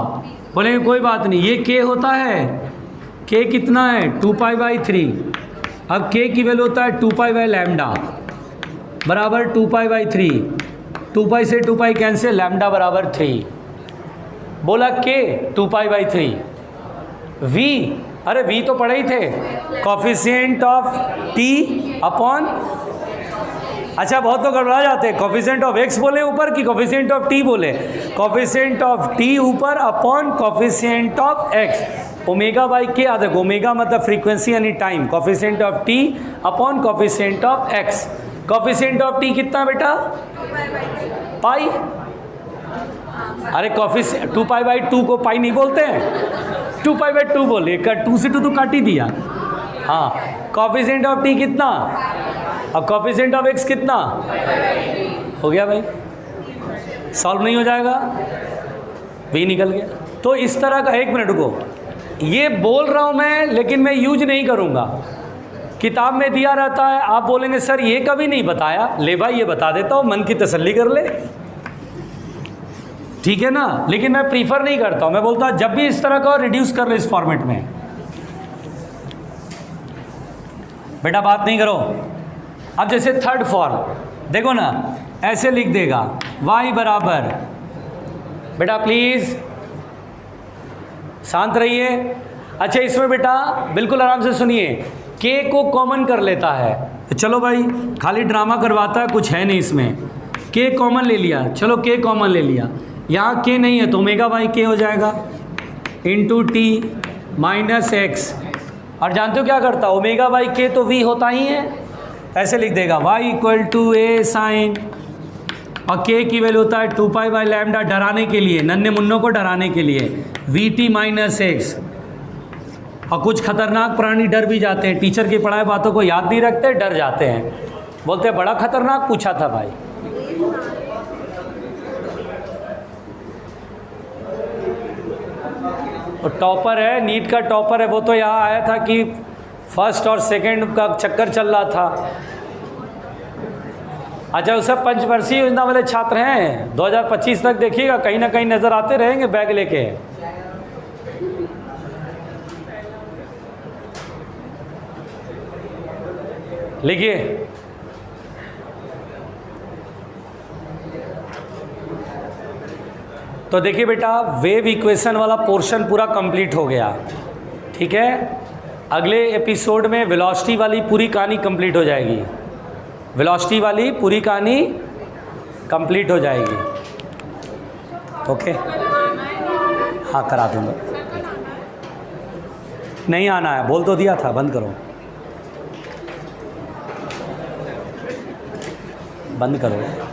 बोलेंगे कोई बात नहीं, ये के होता है, के कितना है 2 पाई बाई 3, अब के की वैल्यू होता है 2 पाई बाई लैम्डा बराबर 2 पाई बाई 3, 2 पाई से 2 पाई कैंसिल, लैम्डा बराबर 3। बोला के 2 पाई बाई 3, वी, अरे वी तो पढ़े ही थे, कॉफिशिएंट ऑफ टी अपॉन, अच्छा बहुत तो गड़बड़ा जाते हैं, कॉफिशिएंट ऑफ एक्स बोले ऊपर कि कॉफिशिएंट ऑफ टी बोले, कॉफिशिएंट ऑफ टी ऊपर upon coefficient of x, omega by के। आ देखो ओमेगा मतलब फ्रीक्वेंसी यानी time, coefficient of T upon coefficient of x. Coefficient of T कितना बेटा, पाई, अरे कॉफिशिएंट 2 पाई बाई 2 को पाई नहीं बोलते हैं, 2 पाई बाई 2 बोले, 2 से 2 तो काट ही दिया। हाँ कॉफिशिएंट ऑफ टी कितना, अब कॉफिशिएंट ऑफ एक्स कितना हो गया भाई, सॉल्व नहीं हो जाएगा, वी निकल गया। तो इस तरह का, एक मिनट रुको, ये बोल रहा हूँ मैं लेकिन मैं यूज नहीं करूँगा, किताब में दिया रहता है, आप बोलेंगे सर ये कभी नहीं बताया, ले भाई ये बता देता हूँ, मन की तसल्ली कर ले, ठीक है ना। लेकिन मैं प्रीफर नहीं करता हूँ, मैं बोलता हूँ जब भी इस तरह का रिड्यूस कर ले इस फॉर्मेट में, बेटा बात नहीं करो। अब जैसे थर्ड फॉर्म देखो ना, ऐसे लिख देगा y बराबर, बेटा प्लीज़ शांत रहिए। अच्छा इसमें बेटा बिल्कुल आराम से सुनिए, k को कॉमन कर लेता है। चलो भाई खाली ड्रामा करवाता है, कुछ है नहीं इसमें। k कॉमन ले लिया, चलो k कॉमन ले लिया, यहाँ k नहीं है तो ओमेगा बाई k हो जाएगा इंटू टी माइनस एक्स। और जानते हो क्या करता, ओमेगा बाई k तो v होता ही है, ऐसे लिख देगा y equal to A sine, और k की वैल्यू होता है 2 पाई बाई लैम्डा, डराने के लिए, नन्हे मुन्नों को डराने के लिए, वी टी माइनस एक्स। और कुछ खतरनाक प्राणी डर भी जाते हैं, टीचर की पढ़ाई बातों को याद नहीं रखते, डर जाते हैं, बोलते हैं बड़ा खतरनाक पूछा था भाई। और टॉपर है, नीट का टॉपर है, वो तो यहाँ आया था कि फर्स्ट और सेकंड का चक्कर चल रहा था। अच्छा उसे पंचवर्षीय योजना वाले छात्र हैं, 2025 तक देखिएगा कहीं ना कहीं नज़र आते रहेंगे बैग लेके। लिखिए, तो देखिए बेटा वेव इक्वेशन वाला पोर्शन पूरा कंप्लीट हो गया, ठीक है। अगले एपिसोड में वेलोसिटी वाली पूरी कहानी कंप्लीट हो जाएगी, वेलोसिटी वाली पूरी कहानी कंप्लीट हो जाएगी, ओके। हाँ करा दूँगा, नहीं आना है बोल तो दिया था, बंद करो बंद करो।